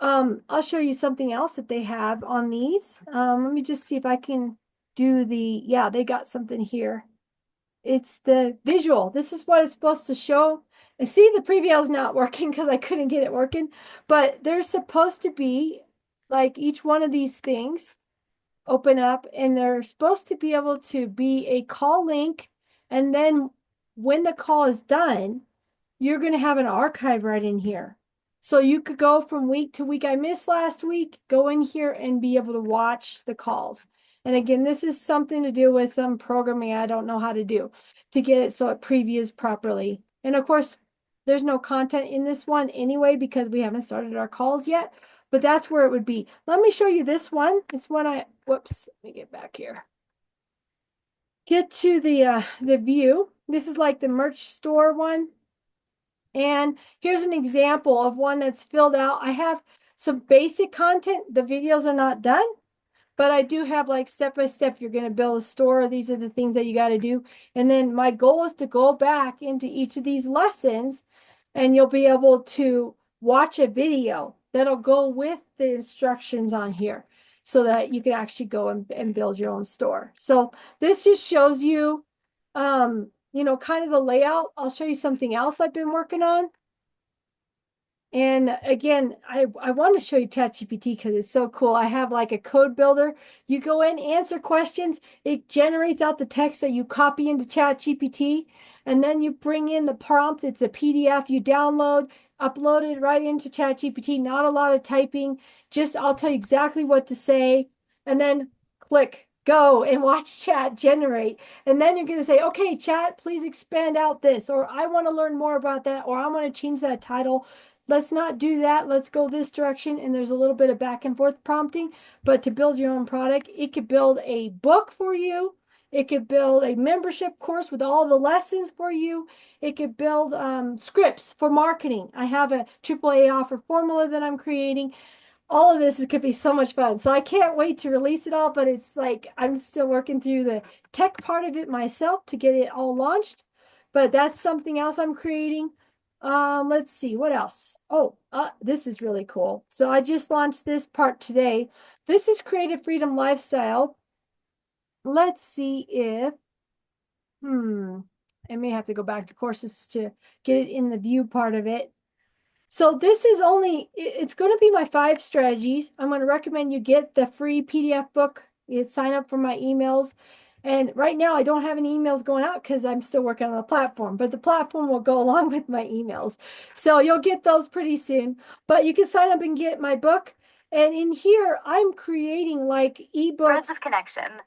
I'll show you something else that they have on these. Let me just see if I can do they got something here. It's the visual. This is what it's supposed to show. I see the preview is not working because I couldn't get it working, but there's supposed to be like each one of these things open up, and they're supposed to be able to be a call link. And then when the call is done, you're going to have an archive right in here. So you could go from week to week. I missed last week, go in here and be able to watch the calls. And again, this is something to do with some programming I don't know how to do to get it so it previews properly. And of course, there's no content in this one anyway because we haven't started our calls yet, but that's where it would be. Let me show you this one. It's one whoops, let me get back here. Get to the view. This is like the merch store one. And here's an example of one that's filled out. I have some basic content. The videos are not done, but I do have like step-by-step, you're going to build a store. These are the things that you got to do. And then my goal is to go back into each of these lessons, and you'll be able to watch a video that'll go with the instructions on here so that you can actually go and build your own store. So this just shows you, kind of the layout. I'll show you something else I've been working on. And again, I want to show you ChatGPT because it's so cool. I have like a code builder. You go in, answer questions. It generates out the text that you copy into ChatGPT. And then you bring in the prompt. It's a PDF you download, upload it right into ChatGPT. Not a lot of typing. Just I'll tell you exactly what to say. and then click go and watch chat generate. And then you're going to say, okay, chat, please expand out this, or I want to learn more about that, or I want to change that title. Let's not do that. Let's go this direction. And there's a little bit of back and forth prompting, but to build your own product, it could build a book for you. It could build a membership course with all the lessons for you. It could build scripts for marketing. I have a AAA offer formula that I'm creating. All of this could be so much fun. So I can't wait to release it all, but it's like I'm still working through the tech part of it myself to get it all launched. But that's something else I'm creating. Let's see, what else? Oh, this is really cool. So I just launched this part today. This is Creative Freedom Lifestyle. Let's see if, I may have to go back to courses to get it in the view part of it. So this is only, it's going to be my 5 strategies. I'm going to recommend you get the free PDF book. You sign up for my emails. And right now I don't have any emails going out because I'm still working on the platform, but the platform will go along with my emails. So you'll get those pretty soon, but you can sign up and get my book. And in here, I'm creating like ebooks. Threads of connection.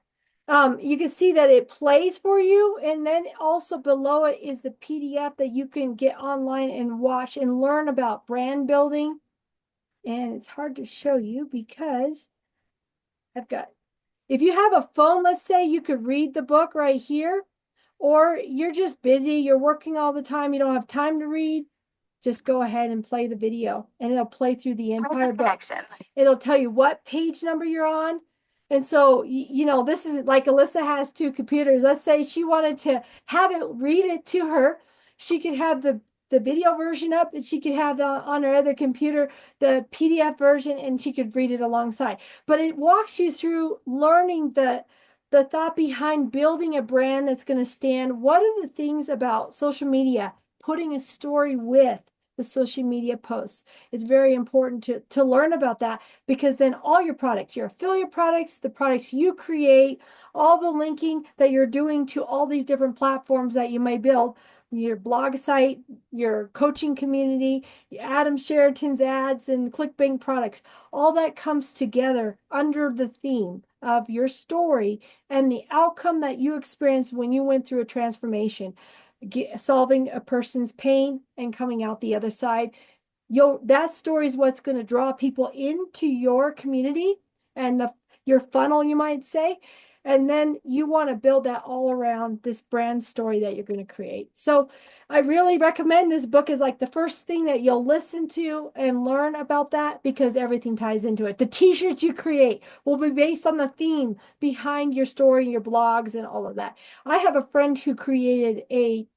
You can see that it plays for you, and then also below it is the PDF that you can get online and watch and learn about brand building. And it's hard to show you because I've got, if you have a phone, let's say, you could read the book right here, or you're just busy, you're working all the time, you don't have time to read, just go ahead and play the video and it'll play through the entire book. It'll tell you what page number you're on. And so, you know, this is like Alyssa has 2 computers. Let's say she wanted to have it read it to her. She could have the video version up, and she could have on her other computer the PDF version, and she could read it alongside. But it walks you through learning the thought behind building a brand that's going to stand. What are the things about social media, putting a story with the social media posts? It's very important to learn about that, because then all your products, your affiliate products, the products you create, all the linking that you're doing to all these different platforms that you may build, your blog site, your coaching community, Adam Sheraton's ads, and ClickBank products, all that comes together under the theme of your story and the outcome that you experienced when you went through a transformation, solving a person's pain and coming out the other side. That story is what's going to draw people into your community and your funnel, you might say. And then you want to build that all around this brand story that you're going to create. So I really recommend this book is like the first thing that you'll listen to and learn about that, because everything ties into it. The t-shirts you create will be based on the theme behind your story, your blogs, and all of that. I have a friend who created a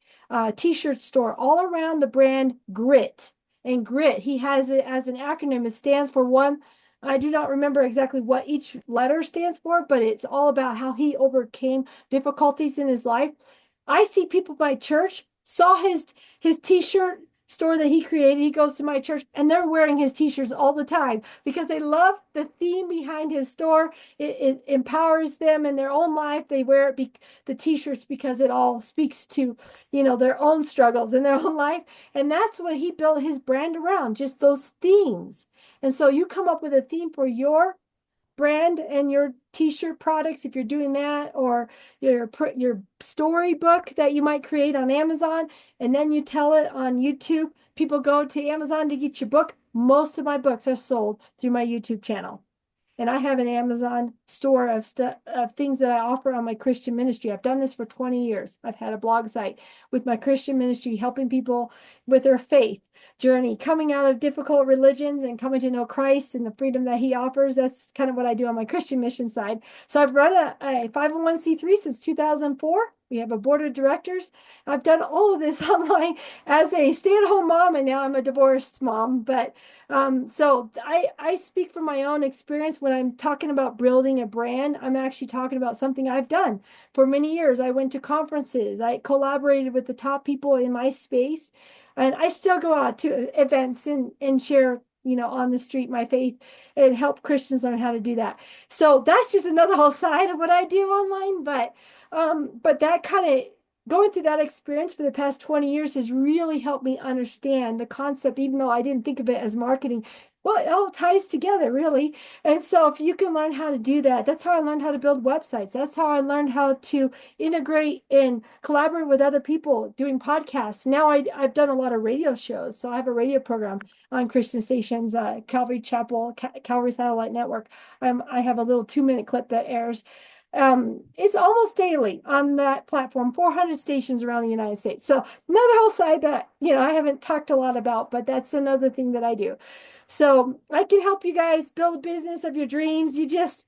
t-shirt store all around the brand Grit. And Grit, he has it as an acronym. It stands for one, I do not remember exactly what each letter stands for, but it's all about how he overcame difficulties in his life. I see people at my church saw his t-shirt store that he created. He goes to my church and they're wearing his t-shirts all the time because they love the theme behind his store. It empowers them in their own life. They wear the t-shirts because it all speaks to, you know, their own struggles in their own life. And that's what he built his brand around, just those themes. And so you come up with a theme for your brand and your t-shirt products if you're doing that, or your storybook that you might create on Amazon, and then you tell it on YouTube. People go to Amazon to get your book. Most of my books are sold through my YouTube channel. And I have an Amazon store of things that I offer on my Christian ministry. I've done this for 20 years. I've had a blog site with my Christian ministry, helping people with their faith journey, coming out of difficult religions and coming to know Christ and the freedom that he offers. That's kind of what I do on my Christian mission side. So I've run a 501c3 since 2004. We have a board of directors. I've done all of this online as a stay-at-home mom, and now I'm a divorced mom. But so I speak from my own experience when I'm talking about building a brand. I'm actually talking about something I've done for many years. I went to conferences. I collaborated with the top people in my space, and I still go out to events and share, you know, on the street my faith and help Christians learn how to do that. So that's just another whole side of what I do online. But that kind of going through that experience for the past 20 years has really helped me understand the concept, even though I didn't think of it as marketing, Well, it all ties together, really. And so, if you can learn how to do that, that's how I learned how to build websites. That's how I learned how to integrate and collaborate with other people doing podcasts. Now, I've done a lot of radio shows. So, I have a radio program on Christian stations, Calvary Chapel, Calvary Satellite Network. I have a little 2-minute clip that airs. It's almost daily on that platform, 400 stations around the United States. So, another whole side that, I haven't talked a lot about, but that's another thing that I do. So I can help you guys build a business of your dreams. You just,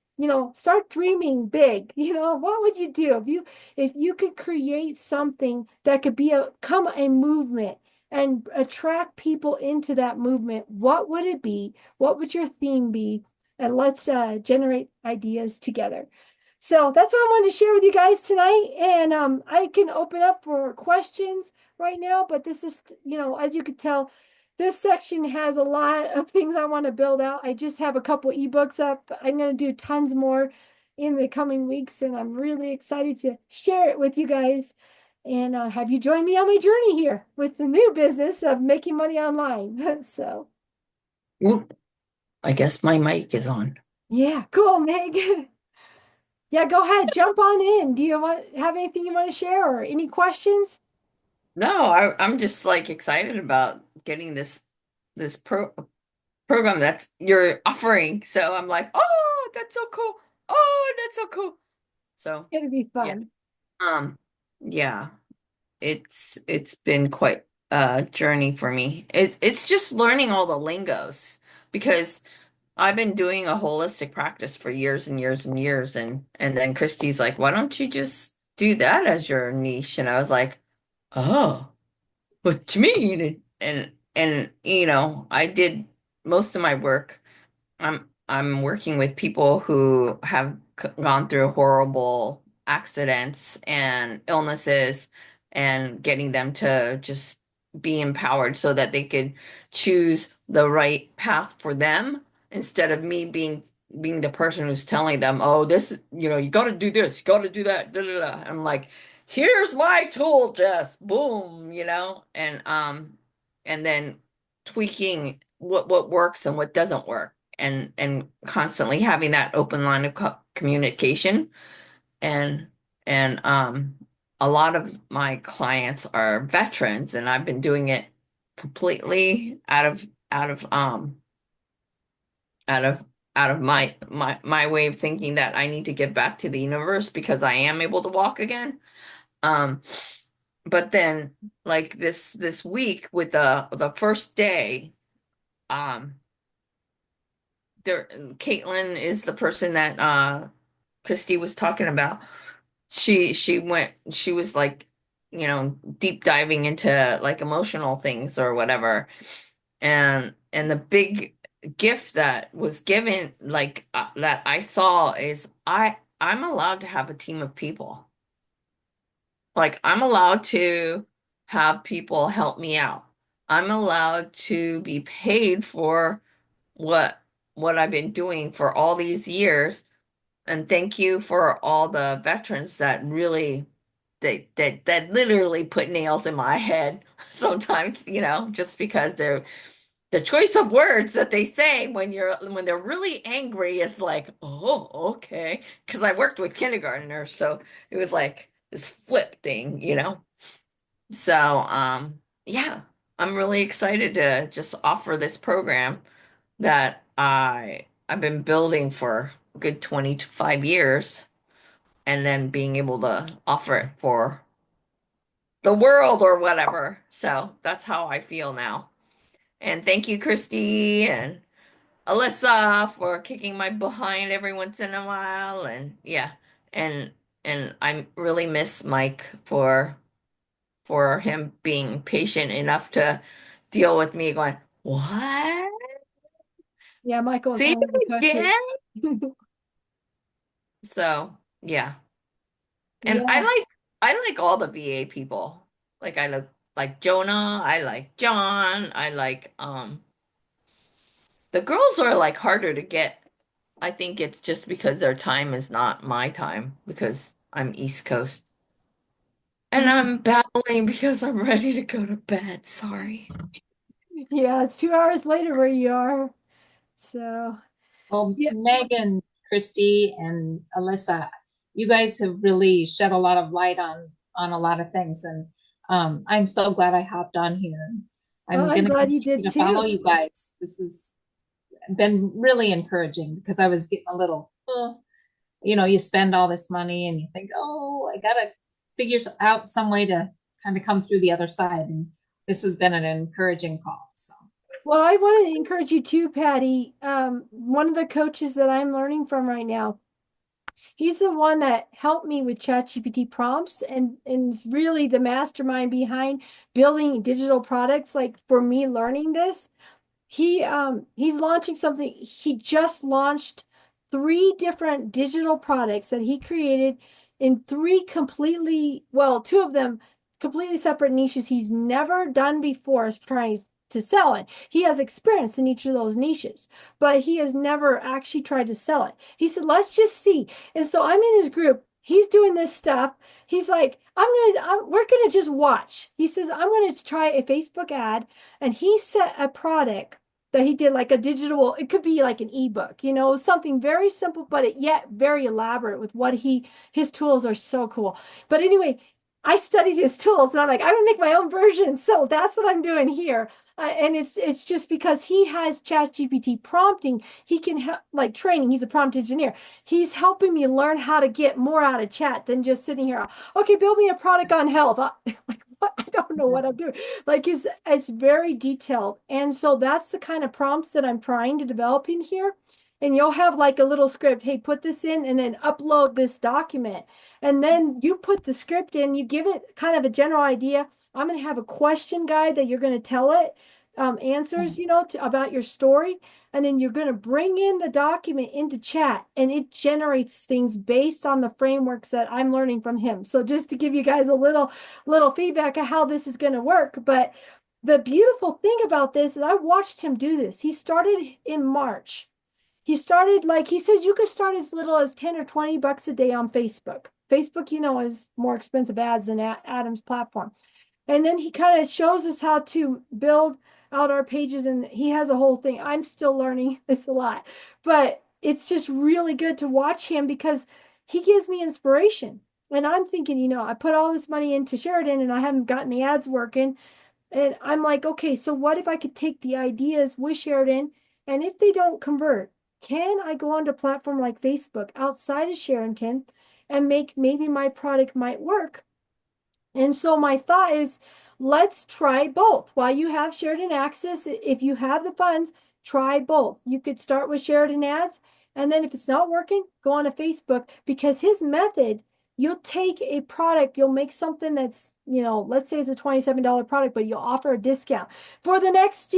start dreaming big. What would you do if you could create something that could become a movement and attract people into that movement? What would it be? What would your theme be? And let's generate ideas together. So that's what I wanted to share with you guys tonight. And I can open up for questions right now, but this is, as you could tell, this section has a lot of things I want to build out. I just have a couple ebooks up. I'm going to do tons more in the coming weeks, and I'm really excited to share it with you guys and have you join me on my journey here with the new business of making money online. So, Oop, I guess my mic is on. yeah, cool, Meg. Yeah, go ahead, jump on in. Do you have anything you want to share or any questions? No, I'm just like excited about getting this program that's you're offering. So I'm like, oh, that's so cool. Oh, that's so cool. So It's gonna be yeah. fun. Yeah, it's been quite a journey for me. It's just learning all the lingos because I've been doing a holistic practice for years and years and years, and then Christy's like, why don't you just do that as your niche? And I was like, oh, what do you mean? And I did most of my work. I'm working with people who have gone through horrible accidents and illnesses and getting them to just be empowered so that they could choose the right path for them instead of me being the person who's telling them, oh, this, you got to do this, you got to do that. Da, da, da. I'm like, here's my tool, Jess. Boom, and then tweaking what works and what doesn't work and constantly having that open line of communication and and a lot of my clients are veterans and I've been doing it completely out of out of my way of thinking that I need to give back to the universe because I am able to walk again. um but then like this week with the first day, um there Caitlin is the person that Christy was talking about. She was like, deep diving into like emotional things or whatever. And the big gift that was given, like that I saw is I'm allowed to have a team of people. Like I'm allowed to have people help me out. I'm allowed to be paid for what what I've been doing for all these years. And thank you for all the veterans that really that literally put nails in my head sometimes, just because they're the choice of words that they say when they're really angry is like, oh, okay. Because I worked with kindergartners, so it was like this flip thing. So yeah, I'm really excited to just offer this program that I've been building for a good 25 years and then being able to offer it for the world or whatever. So that's how I feel now. And thank you, Christy and Alyssa, for kicking my behind every once in a while. And yeah, and and I really miss Mike for him being patient enough to deal with me going, what? Yeah, Michael was See one of the coaches. again? So yeah. And Yeah. I like all the VA people. Like I like Jonah, I like John, I like the girls are like harder to get. I think it's just because their time is not my time because I'm East Coast. And I'm battling because I'm ready to go to bed. Sorry. Yeah, it's 2 hours later where you are. So, Well, yeah. Megan, Christy, and Alyssa, you guys have really shed a lot of light on a lot of things, and I'm so glad I hopped on here. Well, I'm I'm going to glad you continue did to follow too. you guys. This has been really encouraging because I was getting a little, you spend all this money and you think, oh, I gotta figure out some way to kind of come through the other side, and this has been an encouraging call. So. Well, I want to encourage you too, Patty. One of the coaches that I'm learning from right now, he's the one that helped me with ChatGPT prompts and is really the mastermind behind building digital products. Like for me learning this, he's launching something. He just launched 3 different digital products that he created in 3 completely, well, 2 of them completely separate niches he's never done before is trying to sell it. He has experience in each of those niches, but he has never actually tried to sell it. He said, let's just see. And so I'm in his group. He's doing this stuff. He's like, we're gonna just watch. He says, I'm gonna try a Facebook ad, and he set a product that he did like a digital, it could be like an ebook, something very simple, but yet very elaborate with his tools are so cool. But anyway, I studied his tools and I'm like, I'm gonna make my own version. So that's what I'm doing here. And it's just because he has ChatGPT prompting, he can help like training. He's a prompt engineer. He's helping me learn how to get more out of chat than just sitting here. Okay, build me a product on health. Like what? I don't know what I'm doing. Like it's very detailed. And so that's the kind of prompts that I'm trying to develop in here. And you'll have like a little script. Hey, put this in and then upload this document. And then you put the script in, you give it kind of a general idea. I'm going to have a question guide that you're going to tell it answers, about your story. And then you're going to bring in the document into chat and it generates things based on the frameworks that I'm learning from him. So just to give you guys a little feedback of how this is going to work. But the beautiful thing about this is I watched him do this. He started in March. He started like he says you could start as little as 10 or 20 bucks a day on Facebook. Facebook, is more expensive ads than Adam's platform. And then he kind of shows us how to build out our pages, and he has a whole thing. I'm still learning this a lot, but it's just really good to watch him because he gives me inspiration. And I'm thinking, I put all this money into Sheridan and I haven't gotten the ads working. And I'm like, okay, so what if I could take the ideas with Sheridan, and if they don't convert, can I go onto a platform like Facebook outside of Sheridan and maybe my product might work? And so my thought is, let's try both. While you have Sheridan Access, if you have the funds, try both. You could start with Sheridan Ads, and then if it's not working, go on to Facebook because his method, you'll take a product, you'll make something that's, let's say it's a $27 product, but you'll offer a discount for the next,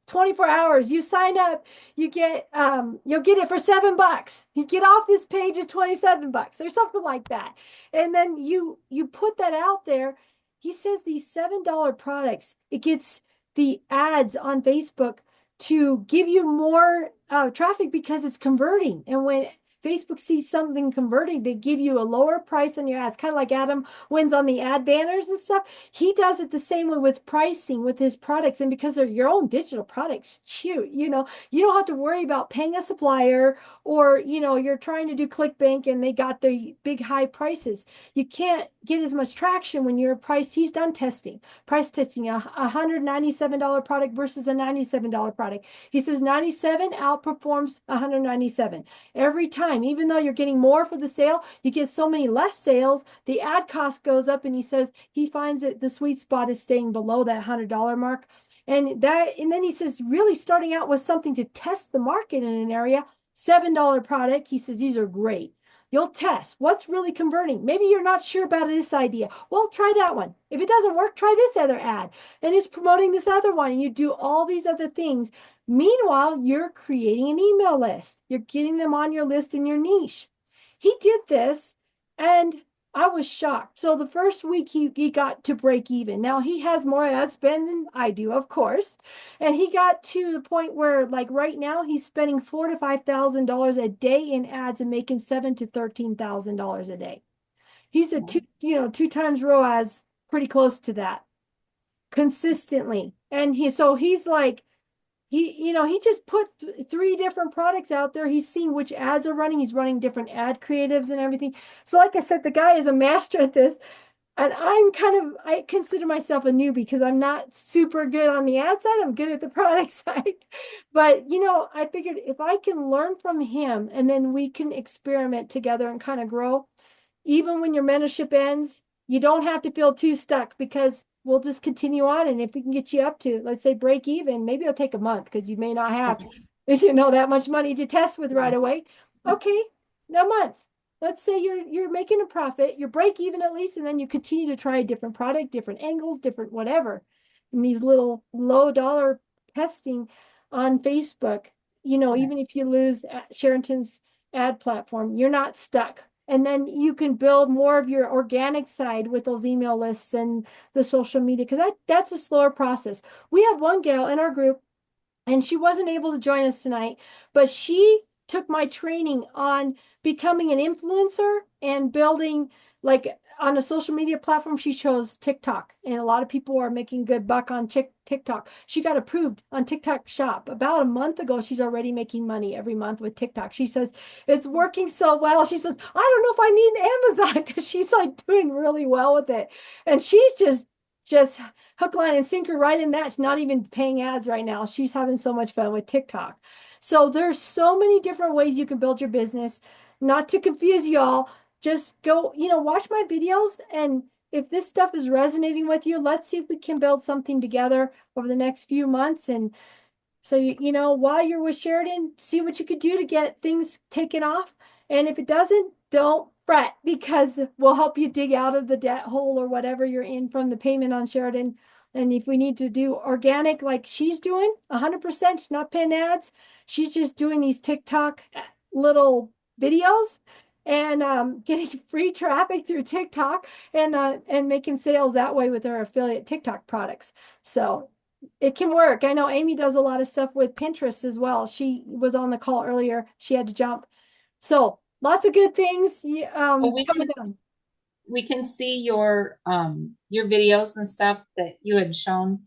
24 hours. You sign up, you'll get it for $7. You get off this page is $27 or something like that. And then you put that out there. He says these $7 products, it gets the ads on Facebook to give you more traffic because it's converting. And when Facebook sees something converting, they give you a lower price on your ads, kind of like Adam wins on the ad banners and stuff. He does it the same way with pricing with his products. And because they're your own digital products, shoot, you don't have to worry about paying a supplier or, you're trying to do ClickBank and they got the big high prices. You can't get as much traction when you're priced. He's done price testing, a $197 product versus a $97 product. He says 97 outperforms 197 every time. Even though you're getting more for the sale, you get so many less sales, the ad cost goes up. And he says he finds that the sweet spot is staying below that $100 mark. And then he says, really starting out with something to test the market in an area, $7 product. He says, these are great. You'll test what's really converting. Maybe you're not sure about this idea. Well, try that one. If it doesn't work, try this other ad. And it's promoting this other one. And you do all these other things. Meanwhile, you're creating an email list. You're getting them on your list in your niche. He did this and I was shocked. So the first week he got to break even. Now he has more ad spend than I do, of course. And he got to the point where like right now he's spending $4,000 to $5,000 a day in ads and making $7,000 to $13,000 a day. He's a two times ROAS, pretty close to that consistently. And he's like, he just put three different products out there. He's seeing which ads are running. He's running different ad creatives and everything. So like I said, the guy is a master at this. And I consider myself a newbie because I'm not super good on the ad side. I'm good at the product side. But, I figured if I can learn from him and then we can experiment together and kind of grow, even when your mentorship ends, you don't have to feel too stuck because we'll just continue on. And if we can get you up to, let's say, break even, maybe it'll take a month because you may not have, that much money to test with right away. Okay, a month. Let's say you're making a profit, you're break even at least, and then you continue to try a different product, different angles, different whatever. And these little low dollar testing on Facebook, even if you lose Sheraton's ad platform, you're not stuck. And then you can build more of your organic side with those email lists and the social media, because that's a slower process. We have one gal in our group, and she wasn't able to join us tonight, but she took my training on becoming an influencer and building, like, on a social media platform. She chose TikTok, and a lot of people are making good buck on TikTok. She got approved on TikTok Shop about a month ago. She's already making money every month with TikTok. She says it's working so well. She says, I don't know if I need Amazon, because she's like doing really well with it. And she's just hook, line, and sinker right in that. She's not even paying ads right now. She's having so much fun with TikTok. So there's so many different ways you can build your business. Not to confuse y'all, just go, watch my videos. And if this stuff is resonating with you, let's see if we can build something together over the next few months. And so, while you're with Sheridan, see what you could do to get things taken off. And if it doesn't, don't fret, because we'll help you dig out of the debt hole or whatever you're in from the payment on Sheridan. And if we need to do organic, like she's doing, 100%, she's not paying ads. She's just doing these TikTok little videos and getting free traffic through TikTok and making sales that way with her affiliate TikTok products. So it can work. I know Amy does a lot of stuff with Pinterest as well. She was on the call earlier. She had to jump. So lots of good things. We can see your videos and stuff that you had shown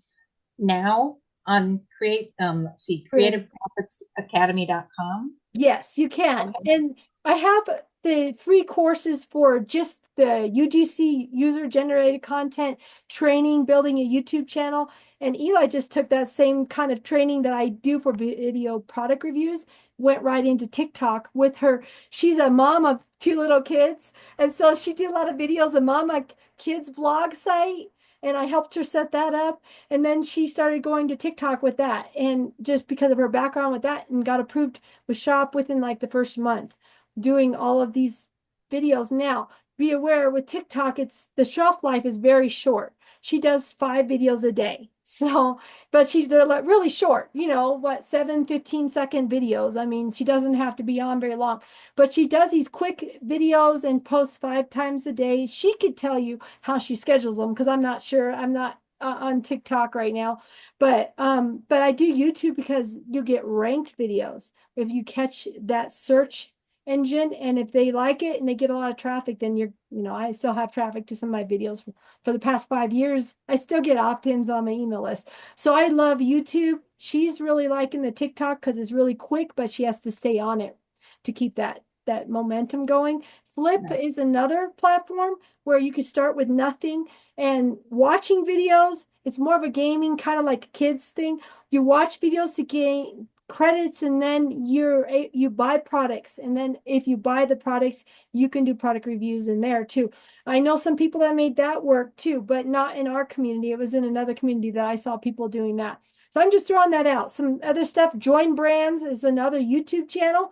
now on creativeprofitsacademy.com. Yes, you can. Okay. And I have the free courses for just the UGC, user generated content training, building a YouTube channel. And Eli just took that same kind of training that I do for video product reviews, went right into TikTok with her. She's a mom of 2 little kids. And so she did a lot of videos, a Mama Kids blog site. And I helped her set that up. And then she started going to TikTok with that. And just because of her background with that, and got approved with Shop within like the first month, doing all of these videos. Now, be aware with TikTok, the shelf life is very short. She does 5 videos a day. So, but they're like really short, 7-15-second videos. I mean, she doesn't have to be on very long, but she does these quick videos and posts 5 times a day. She could tell you how she schedules them, because I'm not sure. I'm not on TikTok right now, but I do YouTube because you get ranked videos if you catch that search engine, and if they like it and they get a lot of traffic, then I still have traffic to some of my videos for the past 5 years. I still get opt-ins on my email list. So I love YouTube. She's really liking the TikTok because it's really quick, but she has to stay on it to keep that momentum going. Flip is another platform where you can start with nothing and watching videos. It's more of a gaming, kind of like a kids thing. You watch videos to gain credits, and then you buy products, and then if you buy the products, you can do product reviews in there too. I know some people that made that work too, but not in our community. It was in another community that I saw people doing that. So I'm just throwing that out. Some other stuff. Join Brands is another YouTube channel.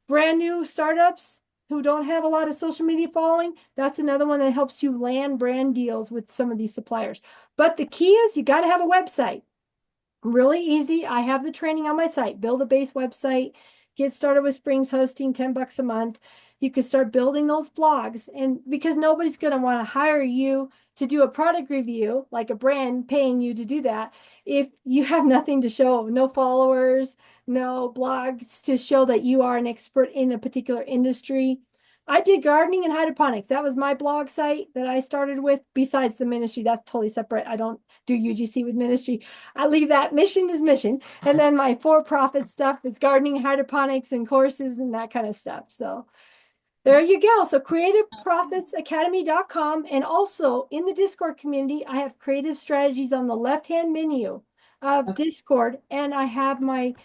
Brand new startups who don't have a lot of social media following, that's another one that helps you land brand deals with some of these suppliers. But the key is you got to have a website. Really easy. I have the training on my site. Build a base website, get started with Springs hosting, $10 a month. You can start building those blogs, and because nobody's going to want to hire you to do a product review, like a brand paying you to do that, if you have nothing to show, no followers, no blogs to show that you are an expert in a particular industry. I did gardening and hydroponics. That was my blog site that I started with, besides the ministry. That's totally separate. I don't do UGC with ministry. I leave that. Mission is mission. And then my for-profit stuff is gardening, hydroponics, and courses and that kind of stuff. So there you go. So creativeprofitsacademy.com. And also in the Discord community, I have creative strategies on the left-hand menu of Okay. Discord. And I have my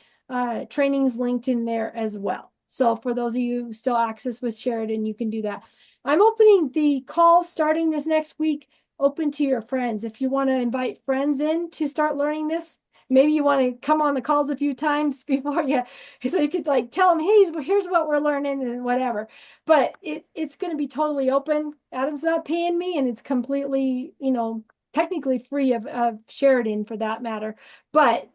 trainings linked in there as well. So for those of you who still access with Sheridan, you can do that. I'm opening the calls starting this next week, open to your friends. If you want to invite friends in to start learning this, maybe you want to come on the calls a few times before you, so you could like tell them, hey, here's what we're learning and whatever. But it's going to be totally open. Adam's not paying me, and it's completely, technically free of Sheridan for that matter. But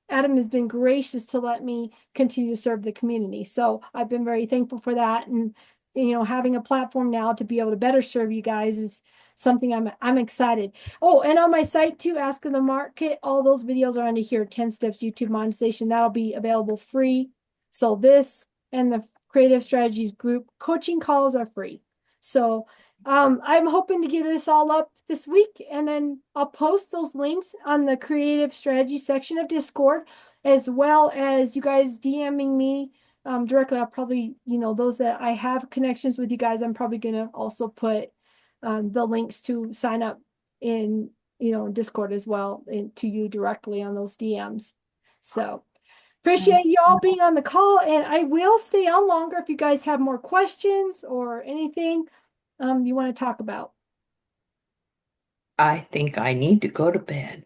Adam has been gracious to let me continue to serve the community. So I've been very thankful for that. And, having a platform now to be able to better serve you guys is something I'm excited. Oh, and on my site too, Ask in the Market, all those videos are under here, 10 Steps YouTube Monetization. That'll be available free. So this and the Creative Strategies group coaching calls are free. So I'm hoping to get this all up this week, and then I'll post those links on the creative strategy section of Discord, as well as you guys DMing me directly. I'll probably, those that I have connections with you guys, I'm probably going to also put the links to sign up in, Discord as well, to you directly on those DMs. So appreciate you all being on the call, and I will stay on longer if you guys have more questions or anything you want to talk about. I think I need to go to bed.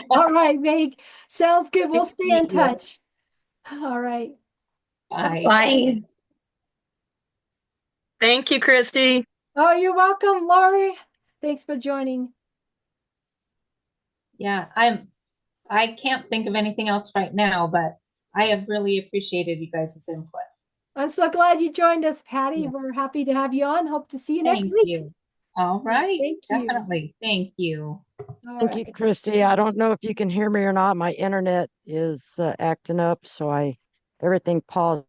All right, Meg. Sounds good. We'll Nice to stay in meet you. touch. All right. Bye. Bye. Thank you, Christy. Oh, you're welcome, Lori. Thanks for joining. Yeah, I can't think of anything else right now, but I have really appreciated you guys' input. I'm so glad you joined us, Patty. Yeah. We're happy to have you on. Hope to see you next Thank week. you. All right. Thank you. Definitely. Thank you. All Thank you, right. Christy. I don't know if you can hear me or not. My internet is acting up, so everything paused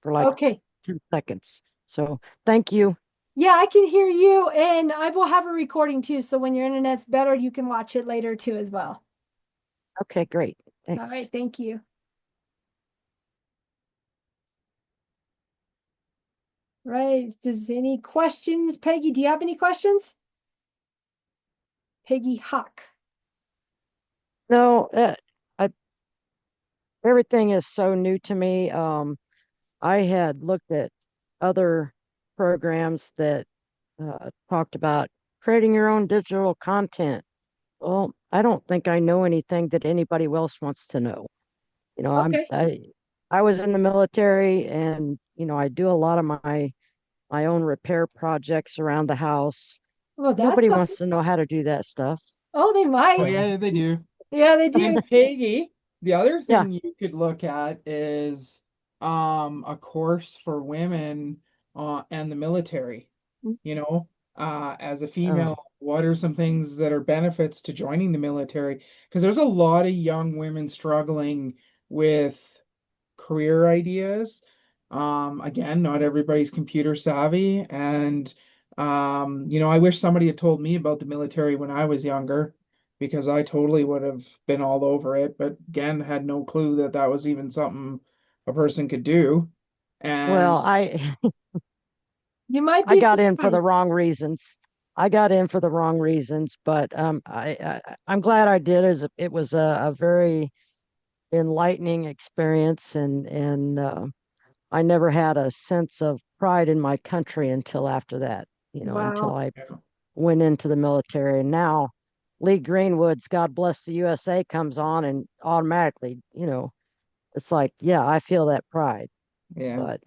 for like Okay. 10 seconds. So thank you. Yeah, I can hear you, and I will have a recording too. So when your internet's better, you can watch it later too as well. Okay, great. All Thanks. right. Thank you. Right. Does any questions? Peggy, do you have any questions? Peggy Hawk. No, everything is so new to me. I had looked at other programs that talked about creating your own digital content. Well, I don't think I know anything that anybody else wants to know. Okay. I was in the military, and I do a lot of my own repair projects around the house. Well, that's Nobody something. wants to know how to do that stuff. Oh, they Oh might. yeah, they do. Yeah, they do. And Peggy, the other Yeah. thing you could look at is a course for women and the military. As a female, what are some things that are benefits to joining the military? Because there's a lot of young women struggling with career ideas. Again, not everybody's computer savvy, and I wish somebody had told me about the military when I was younger, because I totally would have been all over it, but again, had no clue that that was even something a person could do. Well, And You might I be got in for the surprised. wrong reasons. But I'm glad I did. It was a very enlightening experience, and I never had a sense of pride in my country until after that, until Wow. I went into the military. And now Lee Greenwood's God Bless the USA comes on, and automatically, it's like, yeah, I feel that pride. yeah. But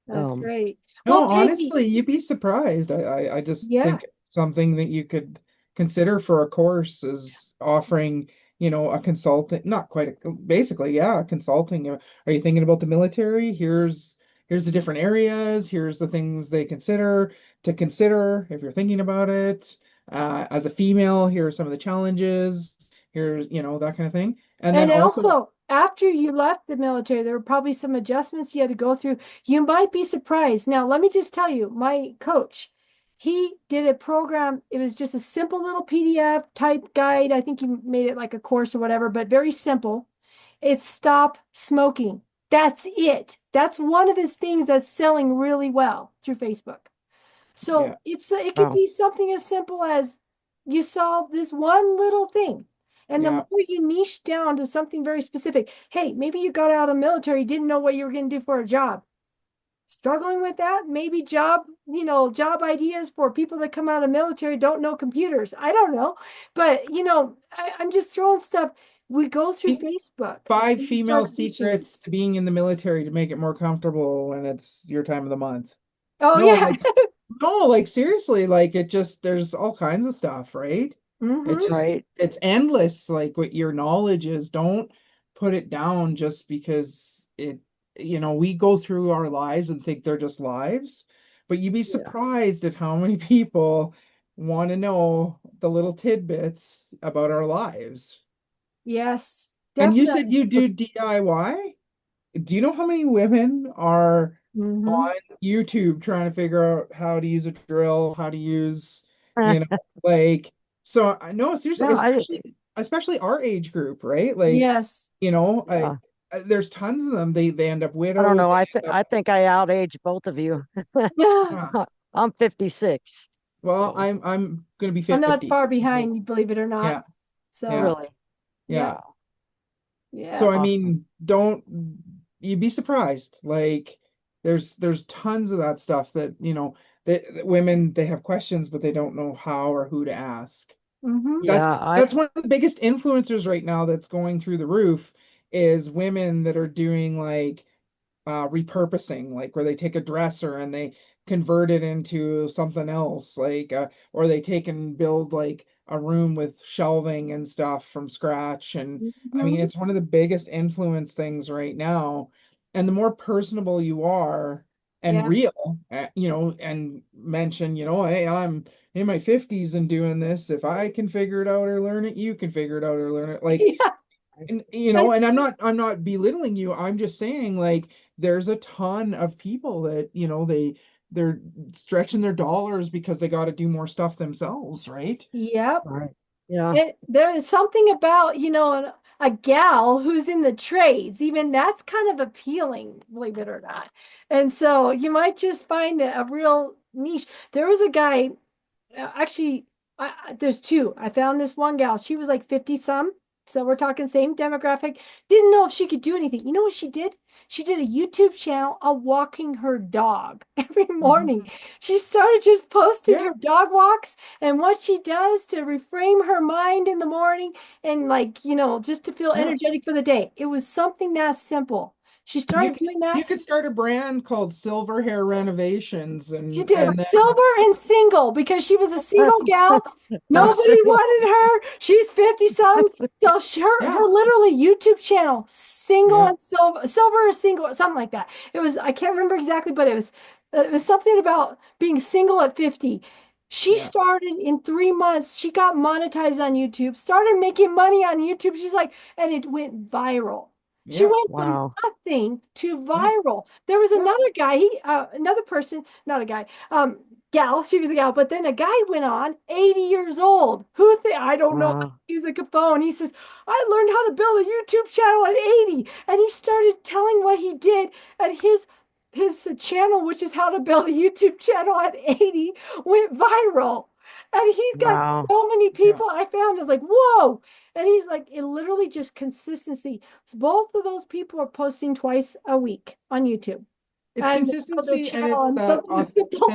That's um, great. No, Well, Peggy, honestly, you'd be surprised. I just yeah. think something that you could consider for a course is offering, a consultant, not quite basically, yeah, consulting. Are you thinking about the military? Here's the different areas. Here's the things they consider if you're thinking about it. As a female, here are some of the challenges. here's, that kind of thing. And And then also, also, after you left the military, there were probably some adjustments you had to go through. You might be surprised. Now, let me just tell you, my coach, he did a program. It was just a simple little PDF type guide. I think he made it like a course or whatever, but very simple. It's stop smoking. That's it. That's one of his things that's selling really well through Facebook. So yeah, it could Wow. be something as simple as you solve this one little thing. And the yeah. more you niche down to something very specific, hey, maybe you got out of the military, didn't know what you were going to do for a job. Struggling with that, maybe job ideas for people that come out of military don't know computers. I don't know. But I'm just throwing stuff. We go through Think Facebook. 5 And we female start teaching. secrets to being in the military to make it more comfortable when it's your time of the month. Oh No, yeah. like no, like seriously, like it just there's all kinds of stuff, right? It Hmm. just Right. it's endless, like what your knowledge is. Don't put it down just because we go through our lives and think they're just lives, but you'd be Yeah. surprised at how many people want to know the little tidbits about our lives. Yes, And you said definitely. you do DIY? Do you know how many women are Hmm. on YouTube trying to figure out how to use a drill, how to use, you know, like, so I know seriously, No, especially our age group, right? Like, Yes. I yeah, there's tons of them. They end up I don't widowed. know. They I end up, think I outage both of you. huh. I'm 56. Well, So I'm gonna be I'm not 50. far So, behind, believe it or not. yeah, yeah, So, really, yeah, yeah. wow, yeah. So I awesome. mean, don't you'd be surprised. Like there's tons of that stuff that women they have questions but they don't know how or who to ask. Hmm. That's Yeah, that's one of the biggest influencers right now that's going through the roof is women that are doing like repurposing, like where they take a dresser and they convert it into something else, like or they take and build like a room with shelving and stuff from scratch. And I mean, Hmm. it's one of the biggest influence things right now. And the more personable you are and Yeah. real, and mention, hey, I'm in my 50s and doing this. If I can figure it out or learn it, you can figure it out or learn it. Like, Yeah. and I'm not belittling you. I'm just saying like there's a ton of people that, they're stretching their dollars because they got to do more stuff themselves, right? Yep. right. Yeah, There is something about, a gal who's in the trades, even that's kind of appealing, believe it or not. And so you might just find a real niche. There was a guy, actually, there's two. I found this one gal. She was like 50 some. So we're talking same demographic. Didn't know if she could do anything. You know what she did? She did a YouTube channel of walking her dog every morning. Mhm. She started just posting Yeah, her dog walks and what she does to reframe her mind in the morning and like, just to feel yeah. energetic for the day. It was something that simple. She You started could doing that. you could start a brand called Silver Hair Renovations She and did and then silver and single because she was a single gal. I'm Nobody single. wanted her. She's 50 some. So yeah, her literally YouTube channel, single yeah, and silver or single, something like that. I can't remember exactly, but it was something about being single at 50. She yeah, started in 3 months. She got monetized on YouTube, started making money on YouTube. She's like, and it went viral. She yeah, went from Wow, nothing to yeah, viral. There was yeah, another guy, another person, not a guy, gal, she was a gal, but then a guy went on 80 years old. I don't know how to wow, use a phone. He says, I learned how to build a YouTube channel at 80. And he started telling what he did at his channel, which is how to build a YouTube channel at 80, went viral. And he's got wow. so many yeah. people I found is like, whoa. And he's like, it literally just consistency. So both of those people are posting twice a week on YouTube. It's And they build their consistency and channel it's on that something as simple.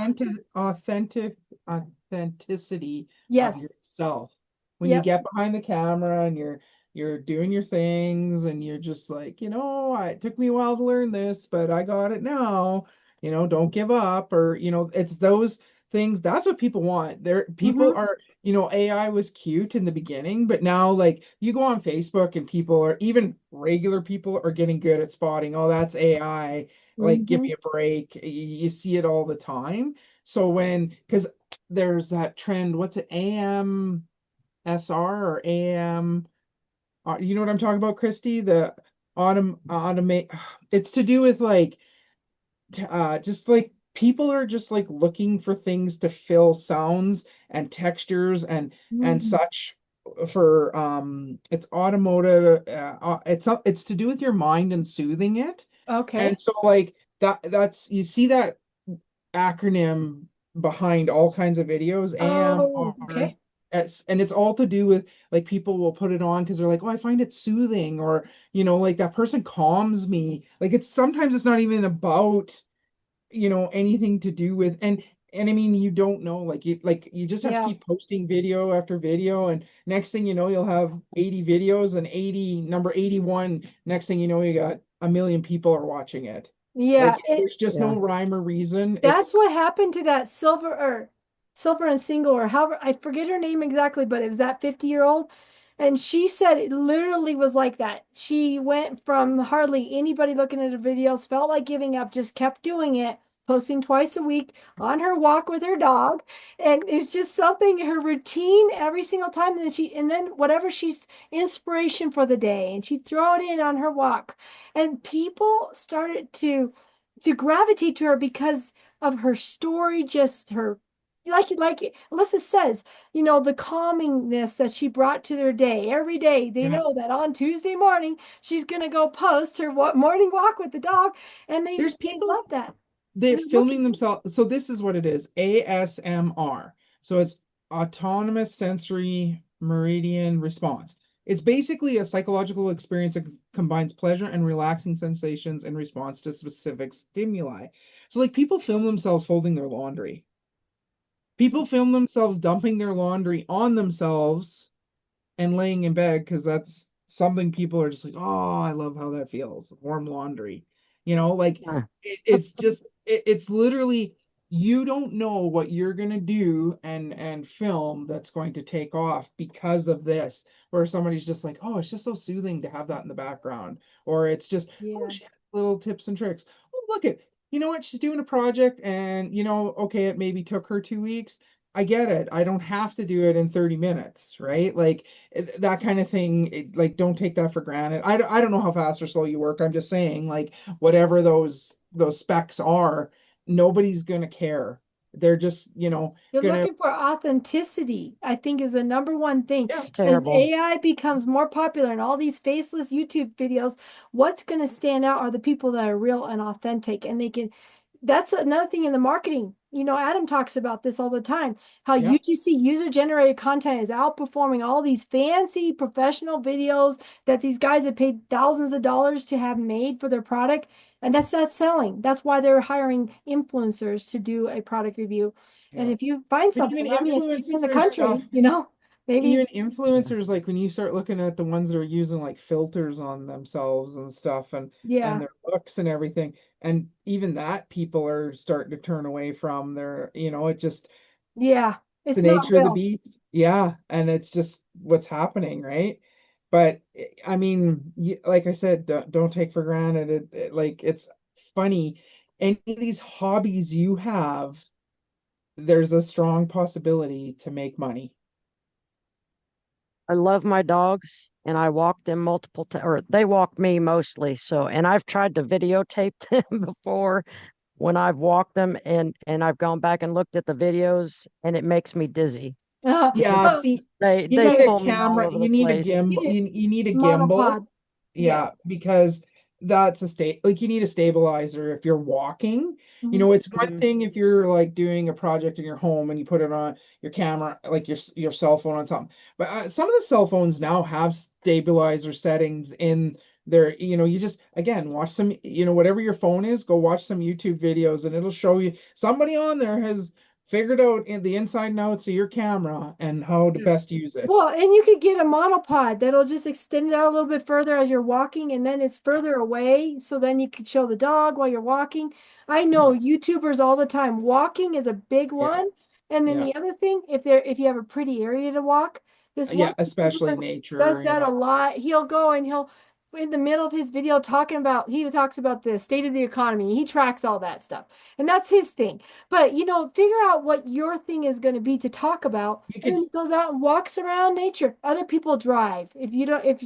authenticity of Yes. yourself. When you Yep. get behind the camera and you're doing your things and you're just like, it took me a while to learn this, but I got it now. Don't give up or, it's those things. That's what people want. People Hmm. are, AI was cute in the beginning, but now like you go on Facebook and people are even regular people are getting good at spotting, oh, that's AI, like give Hmm. me a break. You see it all the time. So because there's that trend, what's it, AMSR or AM you know what I'm talking about, Christy? The automate. It's to do with like just like people are just like looking for things to fill sounds and textures and Mm, such for it's automotive it's to do with your mind and soothing it. okay. And so like that's you see that acronym behind all kinds of videos, Oh, AMR. okay. And it's all to do with like people will put it on because they're like, oh, I find it soothing, or like that person calms me. Like it's sometimes it's not even about anything to do with and I mean you don't know like you just have to Yeah. keep posting video after video, and next thing you know you'll have 80 videos, and 80 number 81, next thing you know you got a million people are watching it. Yeah. Like there's just Yeah. no rhyme or reason. That's It's what happened to that Silver and Single, or however, I forget her name exactly, but it was that 50-year-old. And she said it literally was like that. She went from hardly anybody looking at her videos, felt like giving up, just kept doing it, posting twice a week on her walk with her dog. And it's just something, her routine every single time. And then whatever she's inspiration for the day, and she'd throw it in on her walk. And people started to gravitate to her because of her story, just her like Alyssa says, the calmingness that she brought to their day. Every day they yeah. know that on Tuesday morning she's gonna go post her morning walk with the dog, and they There's they people love that. they're They're looking. filming themselves. So this is what it is, ASMR. So it's autonomous sensory meridian response. It's basically a psychological experience that combines pleasure and relaxing sensations in response to specific stimuli. So like people film themselves folding their laundry. People film themselves dumping their laundry on themselves and laying in bed because that's something people are just like, oh, I love how that feels. Warm laundry. Like Yeah. it's just it's literally you don't know what you're gonna do and film that's going to take off because of this, where somebody's just like, oh, it's just so soothing to have that in the background, or it's just, oh, Yeah. she has little tips and tricks. Oh, look at, you know what, she's doing a project, and okay, it maybe took her 2 weeks. I get it. I don't have to do it in 30 minutes, right? Like that kind of thing. Like, don't take that for granted. I don't know how fast or slow you work. I'm just saying, like, whatever those specs are, nobody's gonna care. They're just, You're gonna, looking for authenticity, I think, is the number one thing. yeah, As Terrible. AI becomes more popular and all these faceless YouTube videos, what's going to stand out are the people that are real and authentic. And that's another thing in the marketing. Adam talks about this all the time, how yeah, UGC, user-generated content, is outperforming all these fancy professional videos that these guys have paid thousands of dollars to have made for their product. And that's not selling. That's why they're hiring influencers to do a product review. And yeah. if you find But even something, I mean, it's safe in the influencer stuff, country, maybe, even influencers, like when you start looking at the ones that are using like filters on themselves and stuff, and yeah, their looks and everything, and even that people are starting to turn away from their, it just, yeah, the it's not nature of the real. beast. Yeah, and it's just what's happening, right? But I mean, like I said, don't take for granted like it's funny. Any of these hobbies you have, there's a strong possibility to make money. I love my dogs and I walk them multiple times, or they walk me mostly. So, and I've tried to videotape them before when I've walked them, and I've gone back and looked at the videos, and it makes me dizzy. Yeah, Oh, see, you They need a pull me all camera, over you the need a place. gimbal, you you need a need gimbal. monopod. Yeah. Yeah, because that's a like you need a stabilizer if you're walking. Mhm. It's one Mhm. thing if you're like doing a project in your home and you put it on your camera, like your cell phone on something. But some of the cell phones now have stabilizer settings in there. You just again watch some, whatever your phone is, go watch some YouTube videos and it'll show you somebody on there has figured out in the inside and outs of your camera and how to best use it. Well, and you could get a monopod that'll just extend it out a little bit further as you're walking, and then it's further away. So then you could show the dog while you're walking. I know Yeah, YouTubers all the time. Walking is a big yeah, one. And then yeah. the other thing, if you have a pretty area to walk, this one Yeah, especially YouTuber nature, does that a lot. He'll go and he'll in the middle of his video talking about, he talks about the state of the economy. He tracks all that stuff. And that's his thing. But, figure out what your thing is going to be to talk about. You And could then he goes out and walks around nature. Other people drive. If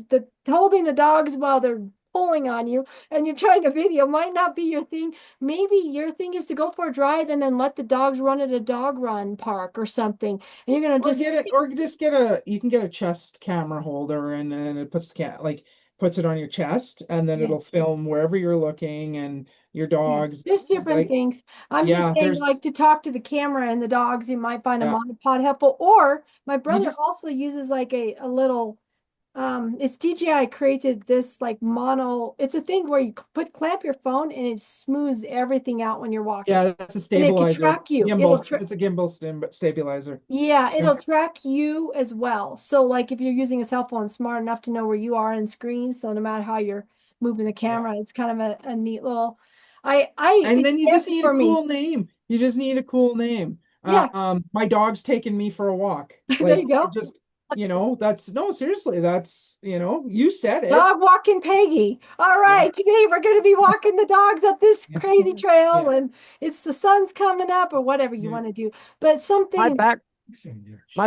the holding the dogs while they're pulling on you and you're trying to video might not be your thing. Maybe your thing is to go for a drive and then let the dogs run at a dog run park or something. And you're going to just get a you can get a chest camera holder, and then it puts puts it on your chest, and then Yeah. it'll film wherever you're looking and your Yeah, dogs. there's different things. I'm just Yeah, saying, there's like, to talk to the camera and the dogs, you might find a yeah. monopod helpful. Or my brother just also uses like a little it's DJI created this like it's a thing where you clamp your phone and it smooths everything out when you're walking. Yeah, that's a And it can stabilizer. track you. Gimbal. It's a gimbal stabilizer. Yeah, Yeah. it'll track you as well. So like if you're using a cell phone, smart enough to know where you are on screen. So no matter how you're moving the camera, it's kind of a neat little And it's then you just fancy need for a me. cool name. You just need a cool name. Yeah, My dog's taking me for a walk. there you go. Just, that's no, seriously, that's, you said it. Dog walking Peggy. All right, today we're going to be walking the dogs up this crazy trail, and it's the sun's coming up, or whatever you want to do. But My something,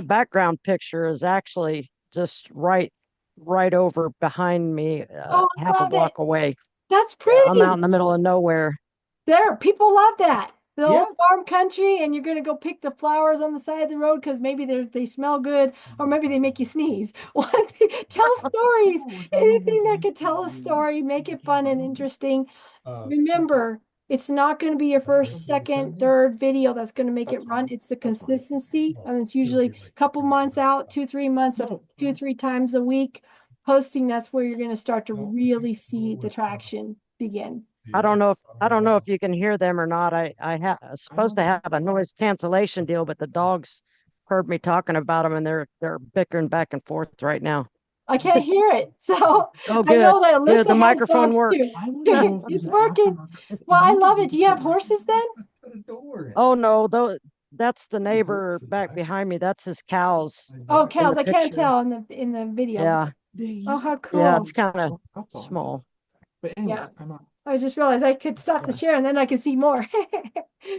background picture is actually just right over behind me, oh, I half a love it. block away. That's I'm pretty. out in the middle of nowhere. People love that. The Yeah. old farm country, and you're going to go pick the flowers on the side of the road because maybe they smell good, or maybe they make you sneeze. Tell stories. Anything that could tell a story, make it fun and interesting. Remember, it's not going to be your first, second, third video that's going to make it run. It's the consistency. And it's usually a couple months out, 2-3 months of 2-3 times a week posting. That's where you're going to start to really see the traction begin. I don't know if you can hear them or not. I supposed to have a noise cancellation deal, but the dogs heard me talking about them, and they're bickering back and forth right now. I can't hear it, so Oh, I know good. that Good. Alyssa The has microphone dogs works. too. It's working. Well, I love it. Do you have horses then? Oh no, that's the neighbor back behind me. That's his cows. Oh, cows! the I can't picture. tell in the video. Yeah, Oh, how cool! yeah, it's kind of small. But anyways, Yeah. I'm on. I just realized I could stop the share and then I could see more.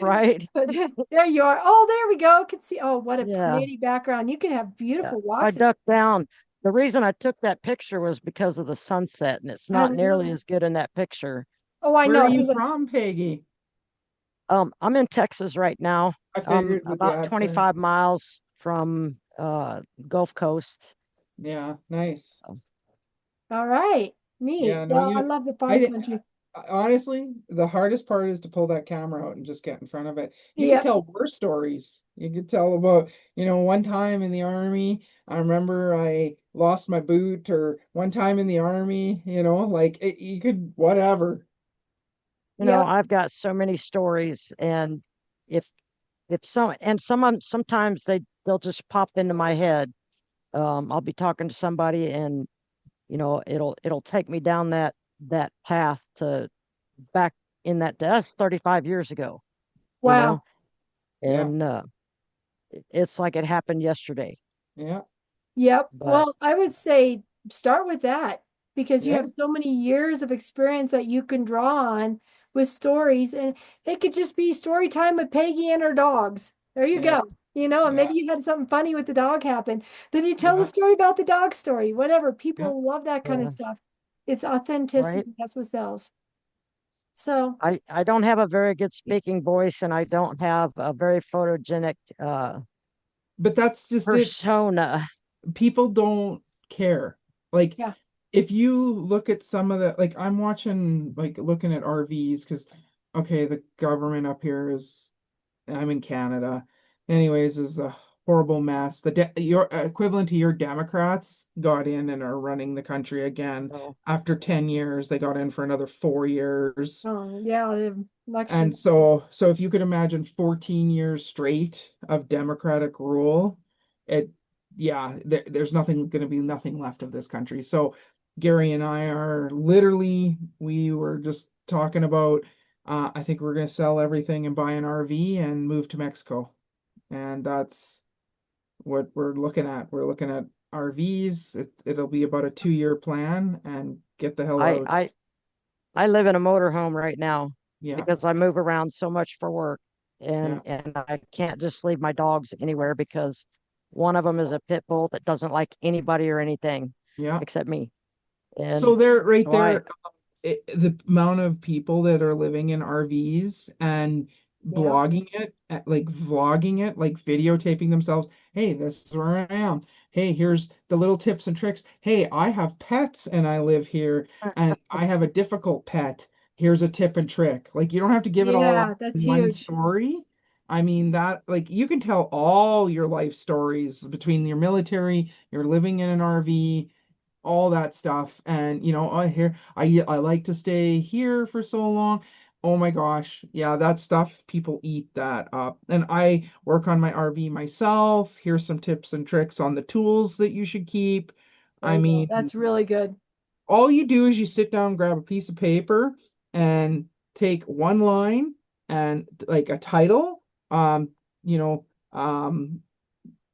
Right. But there you are. Oh, there we go. Could see. Oh, what a Yeah. pretty background. You can have beautiful I walks. ducked down. The reason I took that picture was because of the sunset, and it's I not love nearly it. as good in that picture. Oh, I Where know. are you There's a- from, Peggy? I'm in Texas right now. I figured with the About accent. 25 miles from Gulf Coast. Yeah, nice. All right. Neat. Yeah, no, Well, I love the farm country. Honestly, the hardest part is to pull that camera out and just get in front of it. You Yep. can tell war stories. You could tell about, one time in the army, I remember I lost my boot, or one time in the army, you could, whatever. Yep. I've got so many stories, and if sometimes they'll just pop into my head. I'll be talking to somebody, and it'll take me down that path to back in that's 35 years ago. Wow. And it's like it happened yesterday. Yeah. Yep. But- Well, I would say start with that because you Yeah. have so many years of experience that you can draw on with stories, and it could just be story time with Peggy and her dogs. There you Yeah. go. And maybe you had something funny with the dog happen. Then you tell the story about the dog story, whatever. People love that kind of stuff. It's authenticity. Right. That's what sells. So I don't have a very good speaking voice, and I don't have a very photogenic But that's just it. persona. People don't care. Like, Yeah. if you look at some of the, I'm watching, looking at RVs, because, okay, the government up here I'm in Canada, anyways, is a horrible mess. Your equivalent to your Democrats got in and are running the country again. Oh. After 10 years, they got in for another 4 years. yeah, the election. And so if you could imagine 14 years straight of Democratic rule, there's going to be nothing left of this country. So Gary and I we were just talking about, I think we're going to sell everything and buy an RV and move to Mexico. And that's what we're looking at. We're looking at RVs. It'll be about a 2-year plan, and get the hell out. I live in a motorhome right now Yeah. because I move around so much for work, Yeah. and I can't just leave my dogs anywhere because one of them is a pit bull that doesn't like anybody or anything Yeah. except me. So And there, right so I, there, the amount of people that are living in RVs and Yeah. blogging it, like vlogging it, like videotaping themselves. Hey, this is where I am. Hey, here's the little tips and tricks. Hey, I have pets and I live here and I have a difficult pet. Here's a tip and trick. Like you don't have to give it all Yeah, up that's in one huge. story. I mean that like you can tell all your life stories between your military, you're living in an RV, all that stuff. And I like to stay here for so long. Oh my gosh. Yeah, that stuff, people eat that up. And I work on my RV myself. Here's some tips and tricks on the tools that you should keep. There I you go. mean, That's really good. all you do is you sit down, grab a piece of paper, and take one line and like a title, you know,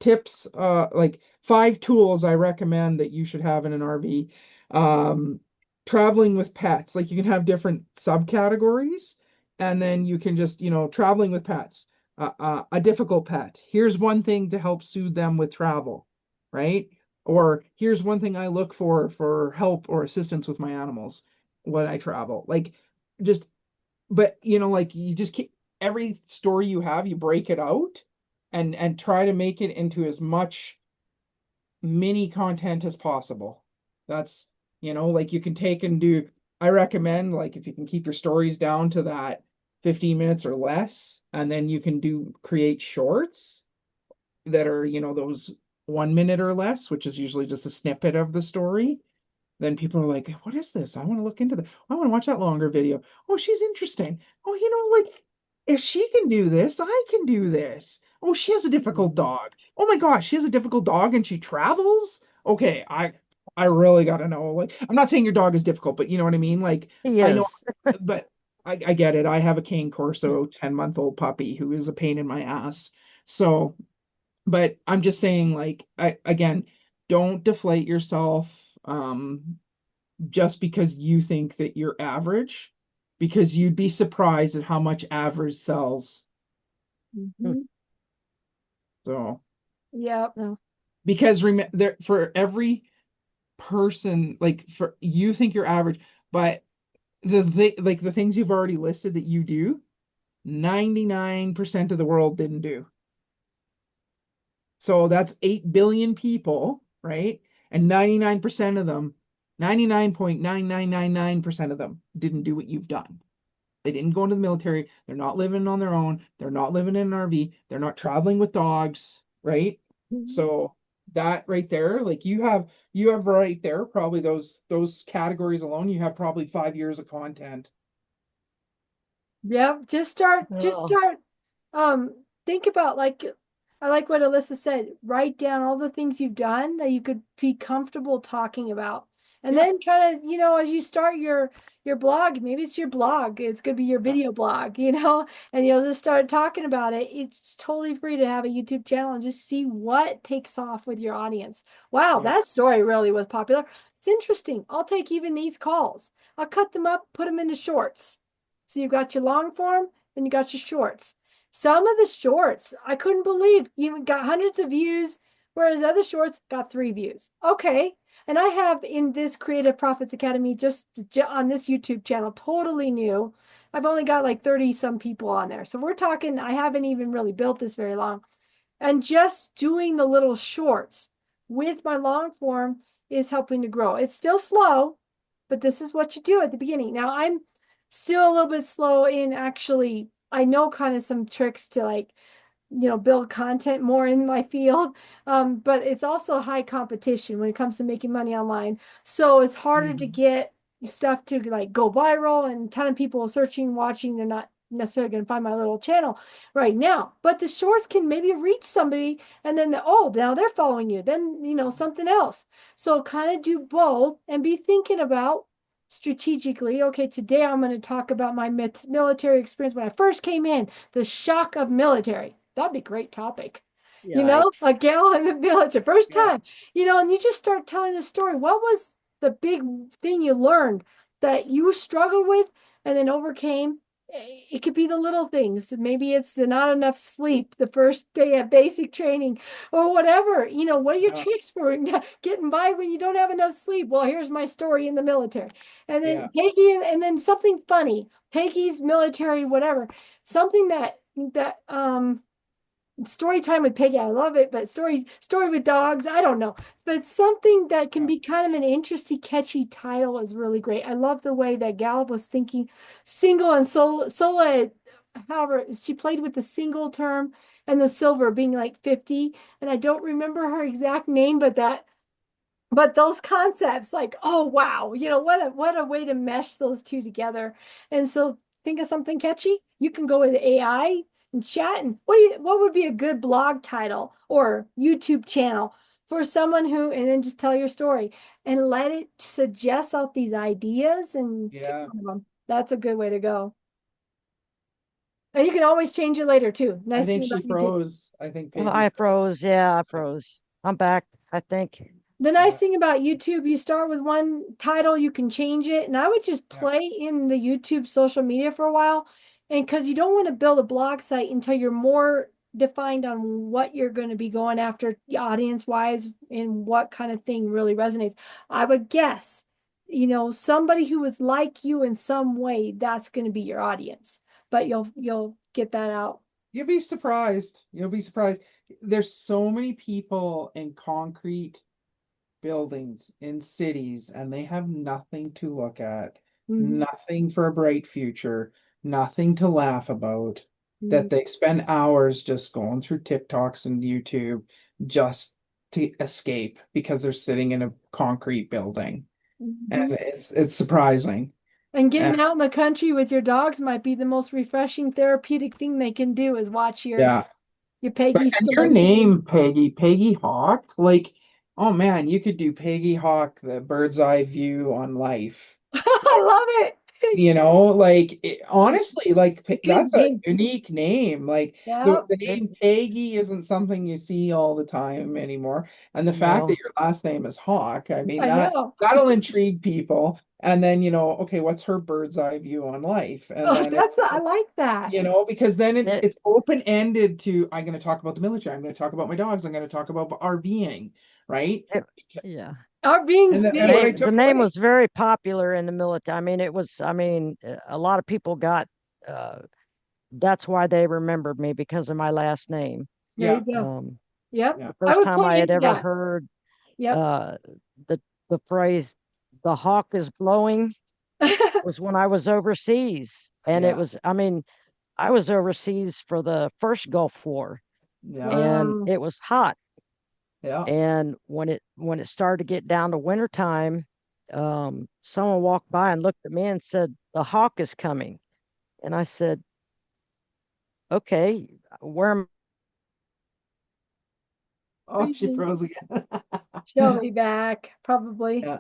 tips, like 5 tools I recommend that you should have in an RV. Um, Traveling with pets, like you can have different subcategories, and then you can just, traveling with pets, a difficult pet. Here's one thing to help soothe them with travel, right? Or here's one thing I look for help or assistance with my animals when I travel. Like just, but like you just keep every story you have, you break it out and try to make it into as much mini content as possible. That's, like you can take and do, I recommend like if you can keep your stories down to that 15 minutes or less, and then you can create shorts that are, those 1 minute or less, which is usually just a snippet of the story. Then people are like, what is this? I want to look into that. I want to watch that longer video. Oh, she's interesting. Oh, like if she can do this, I can do this. Oh, she has a difficult dog. Oh my gosh, she has a difficult dog and she travels? Okay, I really gotta know. Like, I'm not saying your dog is difficult, but you know what I mean? Like, he I know, is. but I get it. I have a Cane Corso 10-month-old puppy who is a pain in my ass. So, but I'm just saying, like, again, don't deflate yourself. Just because you think that you're average, because you'd be surprised at how much average sells. Mhm. So, Yep. because there for every person, like for you think you're average, but like the things you've already listed that you do, 99% of the world didn't do. So that's 8 billion people, right? And 99% of them, 99.9999% of them didn't do what you've done. They didn't go into the military. They're not living on their own. They're not living in an RV. They're not traveling with dogs, right? So that right there, like you have right there, probably those categories alone, you have probably 5 years of content. Yep. Just Oh, start, think about like, I like what Alyssa said, write down all the things you've done that you could be comfortable talking about. And Yeah. then try to, as you start your blog, maybe it's your blog, it's gonna be your video blog, and you'll just start talking about it. It's totally free to have a YouTube channel and just see what takes off with your audience. Wow, Yeah. that story really was popular. It's interesting. I'll take even these calls. I'll cut them up, put them into shorts. So you got your long form and you got your shorts. Some of the shorts, I couldn't believe you got hundreds of views, whereas other shorts got 3 views. Okay. And I have in this Creative Profits Academy, just on this YouTube channel, totally new. I've only got like 30 some people on there. So we're talking, I haven't even really built this very long. And just doing the little shorts with my long form is helping to grow. It's still slow, but this is what you do at the beginning. Now I'm still a little bit slow in actually, I know kind of some tricks to like, build content more in my field. But it's also high competition when it comes to making money online. So it's harder to get stuff to like go viral and a ton of people searching, watching. They're not necessarily going to find my little channel right now, but the shorts can maybe reach somebody and then now they're following you, then something else. So kind of do both and be thinking about strategically, okay, today I'm going to talk about my military experience when I first came in, the shock of military. That'd be a great topic. A yikes. gal in the village, the first Yeah. time, and you just start telling the story. What was the big thing you learned that you struggled with and then overcame. It could be the little things. Maybe it's the not enough sleep the first day of basic training or whatever. What are your Yeah. tricks for getting by when you don't have enough sleep? Well, here's my story in the military. And then Yeah. Peggy, and then something funny. Peggy's military, whatever. Something that story time with Peggy, I love it, but story with dogs, I don't know. But something that can Yeah. be kind of an interesting, catchy title is really great. I love the way that Gallup was thinking single and Sola, however, she played with the single term and the silver being like 50. And I don't remember her exact name, but those concepts, like, oh wow, what a way to mesh those two together. And so think of something catchy. You can go with AI and chat. And what would be a good blog title or YouTube channel for someone who, and then just tell your story and let it suggest out these ideas and pick Yeah. one of them. That's a good way to go. And you can always change it later too. I Nice think thing she about YouTube. froze. I think Oh, Peggy I froze. froze. Yeah, I froze. I'm back, I think. The nice Yeah. thing about YouTube, you start with one title, you can change it. And I would just Yeah. play in the YouTube social media for a while. And because you don't want to build a blog site until you're more defined on what you're going to be going after audience wise and what kind of thing really resonates. I would guess, somebody who is like you in some way, that's going to be your audience. But you'll get that out. You'll be surprised. You'll be surprised. There's so many people in concrete buildings in cities, and they have nothing to look at, Mhm. nothing for a bright future, nothing to laugh about, Mhm. that they spend hours just going through TikToks and YouTube just to escape because they're sitting in a concrete building. And Mhm. it's surprising. And And getting out in the country with your dogs might be the most refreshing therapeutic thing they can do is watch your yeah. Peggy And your story. name, Peggy Hawk, like, oh man, you could do Peggy Hawk, the bird's eye view on life. I love it. Like honestly, like Good that's a name. unique name. Like Yep. the It, name Peggy isn't something you see all the time anymore. And the fact that no, your last name is Hawk, I mean I know. that'll intrigue people. And then, okay, what's her bird's eye view on life? And Oh, then I like that. because then it, it's open-ended to I'm going to talk about the military, I'm going to talk about my dogs, I'm going to talk about RVing, right? it, yeah. Our being's And when I big. The took name away, was very popular in the military. I mean, a lot of people got, uh, that's why they remembered me because of my last name. There you yeah, go. Um, Yep. yeah. the I first would time play I had into ever that. heard Yep. uh, the phrase "the hawk is blowing" was when I was overseas, and Yeah. I was overseas for the first Gulf War, Yeah. and Wow. it was hot. Yeah. And when it started to get down to wintertime, someone walked by and looked at me and said, "The hawk is coming." And I said, "Okay, where am Oh, she froze again. She'll be back, probably. Yeah.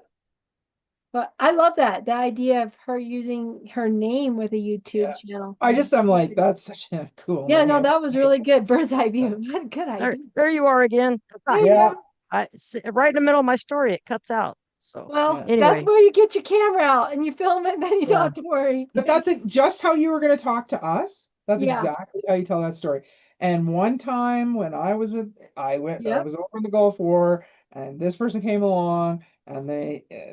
But I love that, the idea of her using her name with a YouTube Yeah. channel. I'm like, that's such a cool Yeah, no, name. that was really good. Bird's eye Yeah. view. What a good there? idea. There you are again." There you Yeah. go. Right in the middle of my story, it cuts out. So Well, Yeah. that's anyway, where you get your camera out and you film it, and then you don't yeah, have to worry. But that's just how you were going to talk to us. That's Yeah. exactly how you tell that story. And one time when I I Yep. was over in the Gulf War, and this person came along, and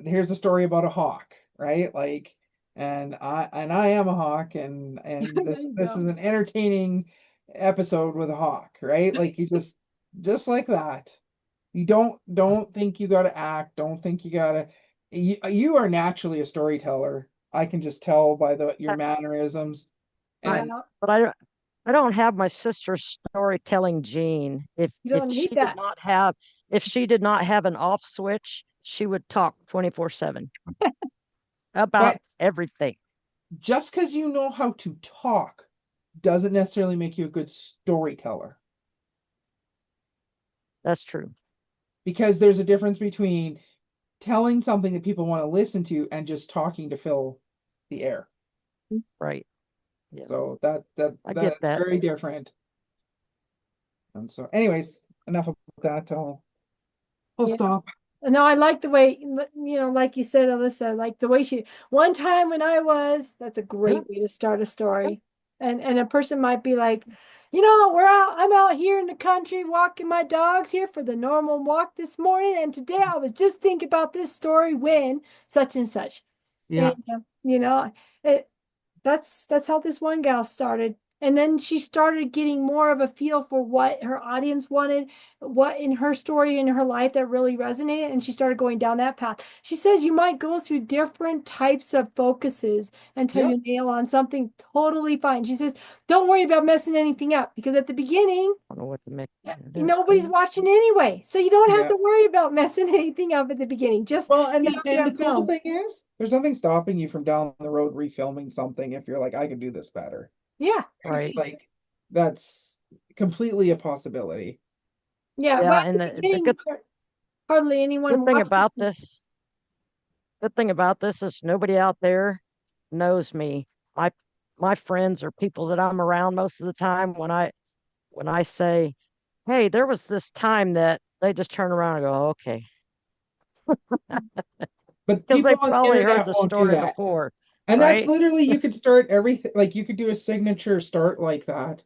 here's a story about a hawk, right? Like, and I am a hawk, and There you this is go. an entertaining episode with a hawk, right? Like you just like that. You don't think you got to act. Don't think you got to. You are naturally a storyteller. I can just tell by your mannerisms. I, And Yeah. but I don't have my sister's storytelling gene. You don't need that. If she did not have an off switch, she would talk 24/7 about but everything. just because you know how to talk doesn't necessarily make you a good storyteller. That's true. Because there's a difference between telling something that people want to listen to and just talking to fill the air. Right. Yeah. So I get that's that. very different. And so, anyways, enough of that. I'll Yeah. stop. No, I like the way, like you said, Alyssa, like the way one time when that's a Yeah. great way to start a story. And a person might be like, I'm out here in the country walking my dogs here for the normal walk this morning. And today I was just thinking about this story when such and such. Yeah. And, it, that's how this one gal started. And then she started getting more of a feel for what her audience wanted, what in her story in her life that really resonated, and she started going down that path. She says you might go through different types of focuses until Yep. you nail on something totally fine. She says, don't worry about messing anything up because at the beginning, I don't know what to make. nobody's watching anyway. So you don't have Yeah. to worry about messing anything up at the beginning. Just Well, and get the, out there and the and cool film. thing is, there's nothing stopping you from down the road refilming something if you're like, I can do this better. Yeah. Right. Like, that's completely a possibility. Yeah. But Yeah, at and the the beginning, hardly anyone good thing watches about me. this, good thing about this is nobody out there knows me. My my friends or people that I'm around most of the time when I say, "Hey, there was this time that," they just turn around and go, "Okay," But because people they on the probably heard internet the won't do story that. before, And that's right? literally, you could start everything, like you could do a signature start like that.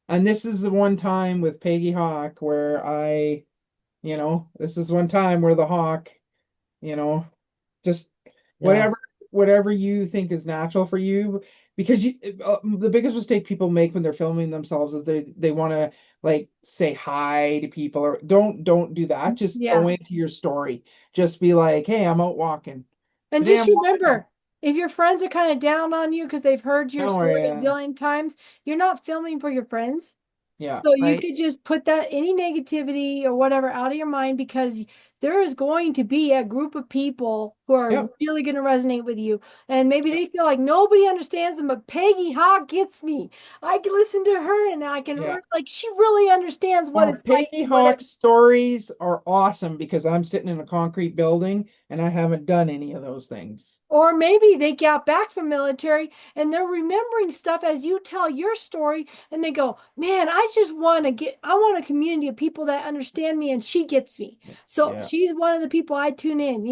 And this is the one time with Peggy Hawk where this is one time where the Hawk, you know, just Yeah, whatever whatever you think is natural for you, because the biggest mistake people make when they're filming themselves is they want to like say hi to people, or don't do that. Just Yeah. go into your story. Just be like, hey, I'm out walking And today. just I'm walking. remember, if your friends are kind of down on you because they've heard your Oh story a yeah, zillion times, you're not filming for your friends. yeah, So you right. could just put that any negativity or whatever out of your mind because there is going to be a group of people who are yep, really going to resonate with you. And maybe yep, they feel like nobody understands them, but Peggy Hawk gets me. I can listen to her and yeah. like, she really understands what Or it's like to Peggy whatever. Hawk stories are awesome because I'm sitting in a concrete building and I haven't done any of those things. Or maybe they got back from military and they're remembering stuff as you tell your story, and they go, man, I want a community of people that understand me, and she gets me. So Yeah, she's one of the people I tune in.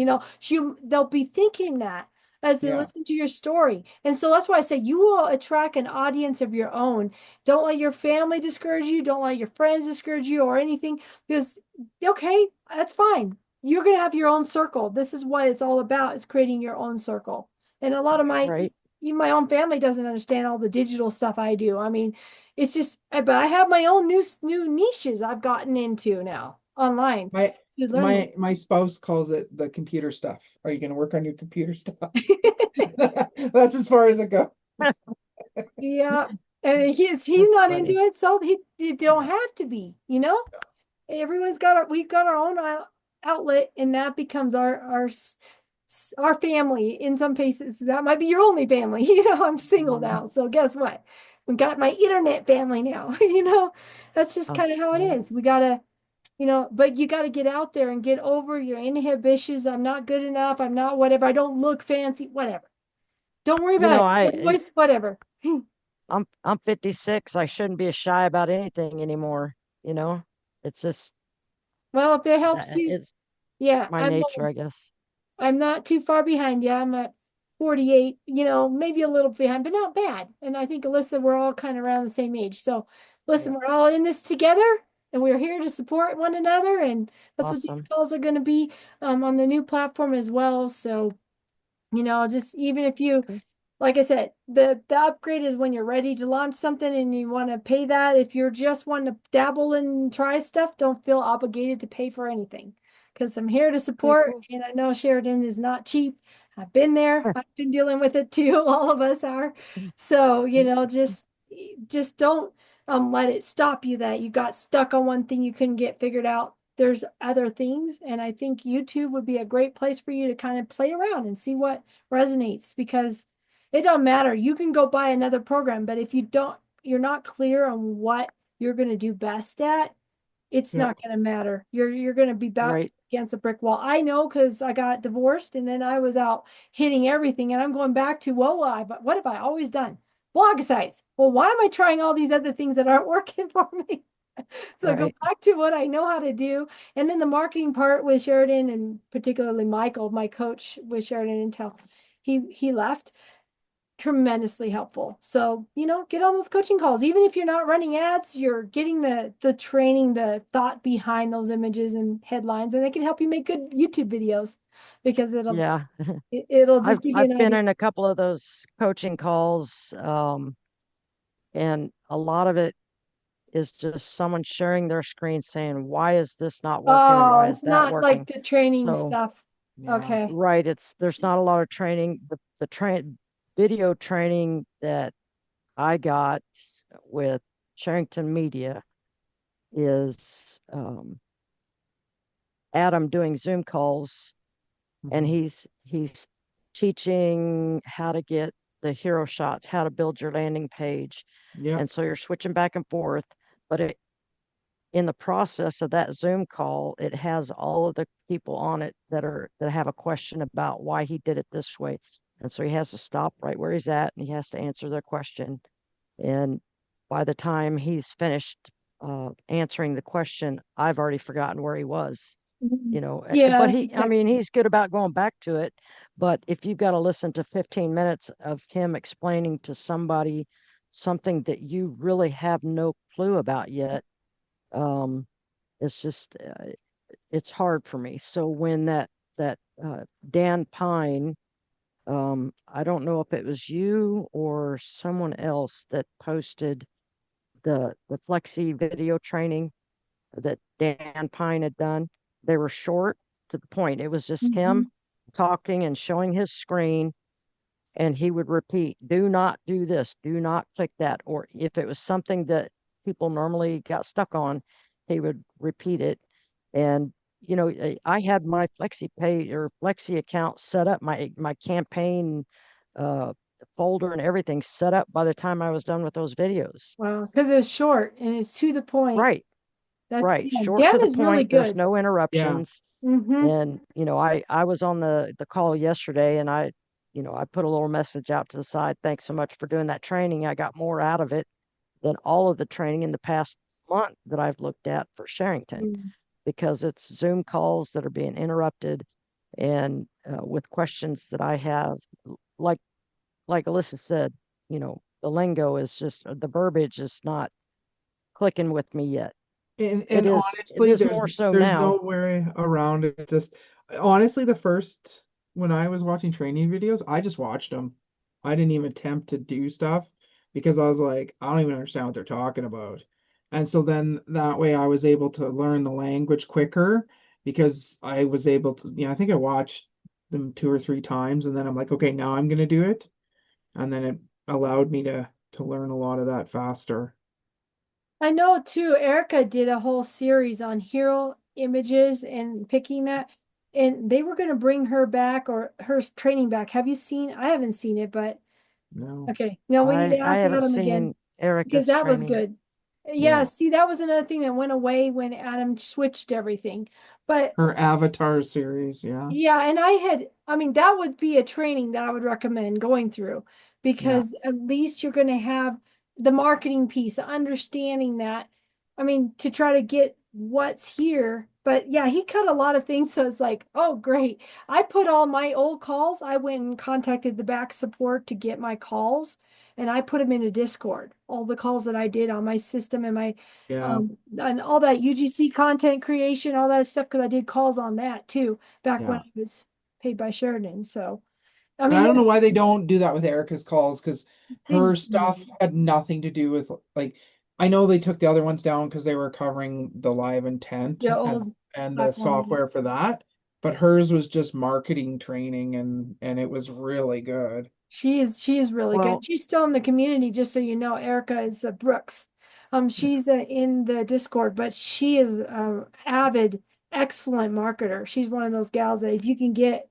They'll be thinking that as they yeah, listen to your story. And so that's why I say you will attract an audience of your own. Don't let your family discourage you, don't let your friends discourage you or anything, because okay, that's fine. You're going to have your own circle. This is what it's all about, is creating your own circle. And a lot of Right. even my own family doesn't understand all the digital stuff I do. I mean, it's just, but I have my own new niches I've gotten into now online my to learn. my spouse calls it the computer stuff. Are you going to work on your computer stuff? That's as far as it goes. Yeah. And he's That's not into funny. it, so he don't have to be. We've got our own outlet, and that becomes our family. In some cases that might be your only family. I'm single now, so guess what, we got my internet family now. That's just Oh, kind of how it yeah. is. We gotta, but you gotta get out there and get over your inhibitions. I'm not good enough, I'm not whatever, I don't look fancy, whatever. Don't worry You about know, it. Your voice, whatever. I'm 56. I shouldn't be shy about anything anymore. You know, it's just Well, if it helps you, it's yeah, my nature, I guess. I'm not too far behind you. I'm at 48, maybe a little behind, but not bad. And I think Alyssa, we're all kind of around the same age. So listen, Yeah. we're all in this together, and we're here to support one another. And that's what these Awesome. calls are going to be on the new platform as well. So, just even if you, Okay. like I said, the upgrade is when you're ready to launch something and you want to pay that. If you're just wanting to dabble and try stuff, don't feel obligated to pay for anything, because I'm here to Okay, support. cool. And I know Sheridan is not cheap. I've been there. I've been dealing with it too. All of us are. So, just don't let it stop you that you got stuck on one thing you couldn't get figured out. There's other things, and I think YouTube would be a great place for you to kind of play around and see what resonates, because it don't matter. You can go buy another program, but if you're not clear on what you're going to do best at, it's Yeah. not going to matter. You're going to be back Right. against a brick wall. I know, because I got divorced and then I was out hitting everything, and I'm going back to, but what have I always done? Blog sites. Well, why am I trying all these other things that aren't working for me? So go Right. back to what I know how to do. And then the marketing part with Sheridan, and particularly Michael, my coach with Sheridan Intel, he left. Tremendously helpful. So, get on those coaching calls. Even if you're not running ads, you're getting the training, the thought behind those images and headlines, and they can help you make good YouTube videos because Yeah. it'll just give you I've an been idea. in a couple of those coaching calls, and a lot of it is just someone sharing their screen saying, why is this not working and Oh, why is it's that not like working? the training So, stuff. Yeah. Okay. right, there's not a lot of training. The video training that I got with Sherrington Media is Adam doing Zoom calls, and Mhm. he's teaching how to get the hero shots, how to build your landing page. Yep. And so you're switching back and forth, but in the process of that Zoom call, it has all of the people on it that have a question about why he did it this way. And so he has to stop right where he's at and he has to answer their question. And by the time he's finished answering the question, I've already forgotten where he was, but Yes, I mean, exactly. he's good about going back to it. But if you've got to listen to 15 minutes of him explaining to somebody something that you really have no clue about yet, um, it's just it's hard for me. So when that Dan Pine, I don't know if it was you or someone else that posted the Flexi video training that Dan Pine had done. They were short to the point. It was just him Mhm. talking and showing his screen, and he would repeat, do not do this, do not click that. Or if it was something that people normally got stuck on, he would repeat it. And I had my Flexi page or Flexi account set up, my campaign uh, folder and everything set up by the time I was done with those videos. Wow, because it's short and it's to the point. Right, right. Yeah, Short Dan to the is really point. There's good. no Yeah. interruptions. Mm-hmm. And I was on the call yesterday, and I put a little message out to the side. Thanks so much for doing that training. I got more out of it than all of the training in the past month that I've looked at for Sherrington, because it's Zoom calls that are being interrupted, and with questions that I have, like Alyssa said, the lingo is just the verbiage is not clicking with me yet. And It honestly, is more so there's now. no way around it. Just honestly, the first when I was watching training videos, I just watched them. I didn't even attempt to do stuff because I was like, I don't even understand what they're talking about. And so then that way I was able to learn the language quicker because I was able to, I think I watched them 2 or 3 times and then I'm like, okay, now I'm gonna do it. And then it allowed me to learn a lot of that faster. I know too, Erica did a whole series on hero images and picking that. And they were going to bring her back or her training back. Have you seen? I haven't seen it, but No. okay. Now we need to I ask haven't Adam again seen because Erica's that was training. good. Yeah, Yeah. see, that was another thing that went away when Adam switched everything. But Her Avatar series, yeah. yeah, and I mean, that would be a training that I would recommend going through Yeah. because at least you're going to have the marketing piece, understanding that. I mean, to try to get what's here. But yeah, he cut a lot of things. So it's like, oh, great. I put all my old calls. I went and contacted the back support to get my calls and I put them into Discord. All the calls that I did on my system and my Yeah. and all that UGC content creation, all that stuff, because I did calls on that too back when Yeah. I was paid by Sheridan. So, I And mean, I don't know why they don't do that with Erica's calls because they, her stuff had nothing to do with like I know they took the other ones down because they were covering the live intent the and old the platform. software for that, but hers was just marketing training and it was really good. She is really Well, good. She's still in the community, just so you know. Erica is Brooks. She's in the Discord, but she is avid, excellent marketer. She's one of those gals that if you can get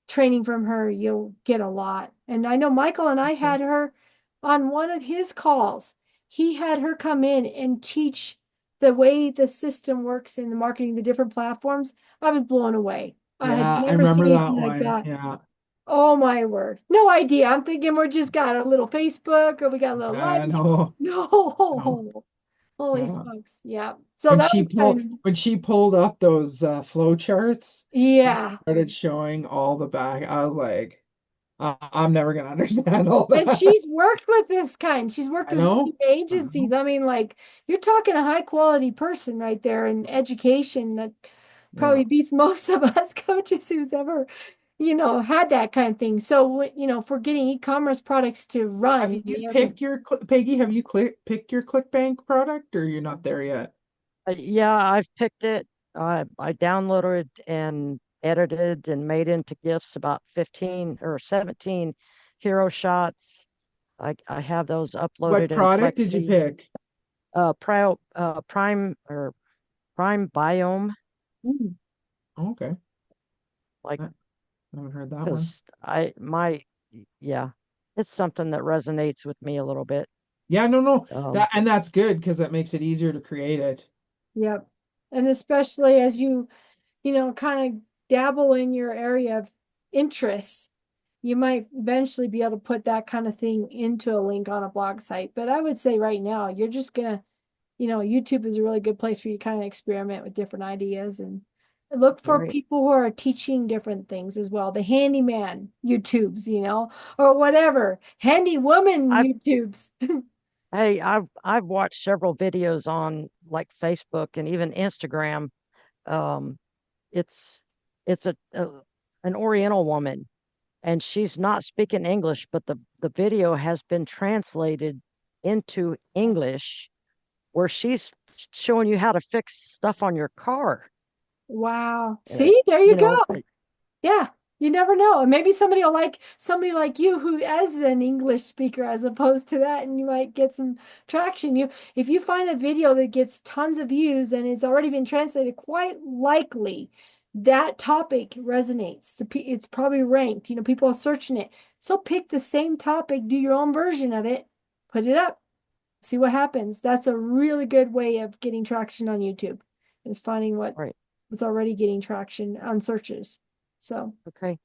training from her, you'll get a lot. And I know Michael and I Okay. had her on one of his calls. He had her come in and teach the way the system works in the marketing, the different platforms. I was blown away. I had Yeah, I never seen remember that anything like one. that. Yeah. Oh my word. No idea. I'm thinking we're just got a little Facebook or we got a little live. No, no. No. Oh Holy Yeah. smokes. Yeah. So that was kind of, When she pulled up those flow charts, yeah. started showing all the back, I was like, I'm never gonna understand all And that. she's worked with this kind. She's worked I with know. agencies. I mean, like, you're talking a high quality person right there in education that Yeah. probably beats most of us coaches who's ever, had that kind of thing. So, for getting e-commerce products to run, Have you you have to, picked your Peggy? Have you picked your ClickBank product, or you're not there yet? Yeah, I've picked it. I downloaded and edited and made into GIFs about 15 or 17 hero shots. I have those What uploaded in product did you Plexi. pick? Prime or Prime Biome, Hmm. Okay, like, I haven't heard that one. because yeah, it's something that resonates with me a little bit. Yeah, no, Um, that's good because that makes it easier to create it. yep. And especially as you, kind of dabble in your area of interests, you might eventually be able to put that kind of thing into a link on a blog site. But I would say right now, you're just gonna, YouTube is a really good place for you to kind of experiment with different ideas and look for right. people who are teaching different things as well. The handyman YouTubes, or whatever, handy woman I YouTubes. Hey, I've watched several videos on like Facebook and even Instagram. Um, it's it's an Oriental woman, and she's not speaking English, but the video has been translated into English, where she's showing you how to fix stuff on your car. Wow. Uh, See, there you you go. know, Yeah, you never know. And maybe somebody will like somebody like you who is an English speaker as opposed to that, and you might get some traction. If you find a video that gets tons of views and it's already been translated, quite likely that topic resonates. It's probably ranked. People are searching it. So pick the same topic, do your own version of it, put it up, see what happens. That's a really good way of getting traction on YouTube, is finding right? what's already getting traction on searches. So Okay,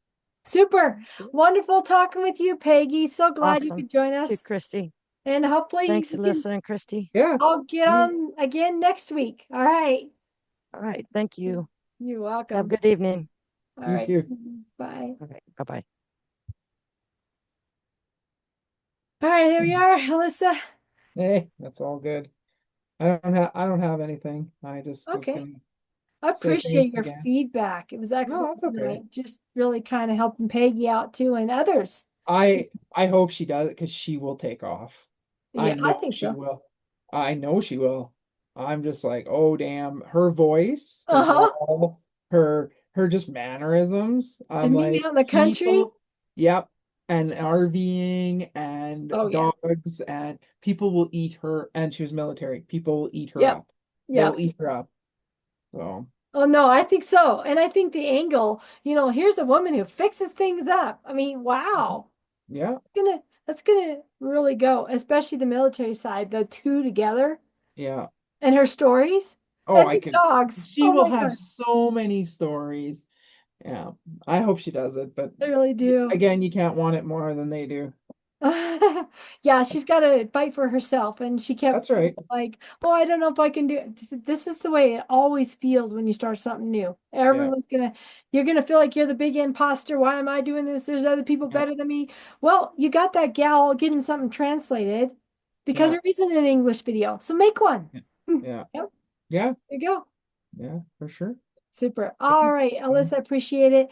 super wonderful talking with you, Peggy. So glad you awesome. could join To us. Christy, And hopefully thanks we for can listening, Christy. Yeah. all get Yeah. on again next week. All right. All right, thank you. You're Have a welcome. good evening. All You right. too. Bye. Okay, bye bye. All right, here we are, Alyssa. Hey, that's all good. I don't have anything. I just Okay. gonna I say appreciate thanks your again. feedback. It was No, excellent that's okay. tonight. Just really kind of helping Peggy out too and others. I hope she does it because she will take off. I Yeah, I know think she so. will. I know she will. I'm just like, oh damn, her voice, her Uh-huh. drawl, her just mannerisms. I'm And being like, out in the country. people, yep, and RVing and Oh yeah. dogs and people will eat her, and she was military. People will eat her Yep. up. They will Yep. eat her up. So Oh no, I think so. And I think the angle, here's a woman who fixes things up. I mean, wow. yeah, That's gonna really go, especially the military side, the two together yeah. and her stories Oh, and I the can. dogs. She Oh will my have God, so many stories. Yeah, I hope she does it, but I really do. again, you can't want it more than they do. Yeah, she's got to fight for herself. And she kept That's right. like, oh, I don't know if I can do it. This is the way it always feels when you start something new. Yeah, You're gonna feel like you're the big imposter. Why am I doing this? There's other people yeah, better than me. Well, you got that gal getting something translated because yeah, there isn't an English video. So make one. yeah, yeah, Yep, yeah, there you go. yeah, for sure. Super. All right, Yeah. Alyssa, appreciate it.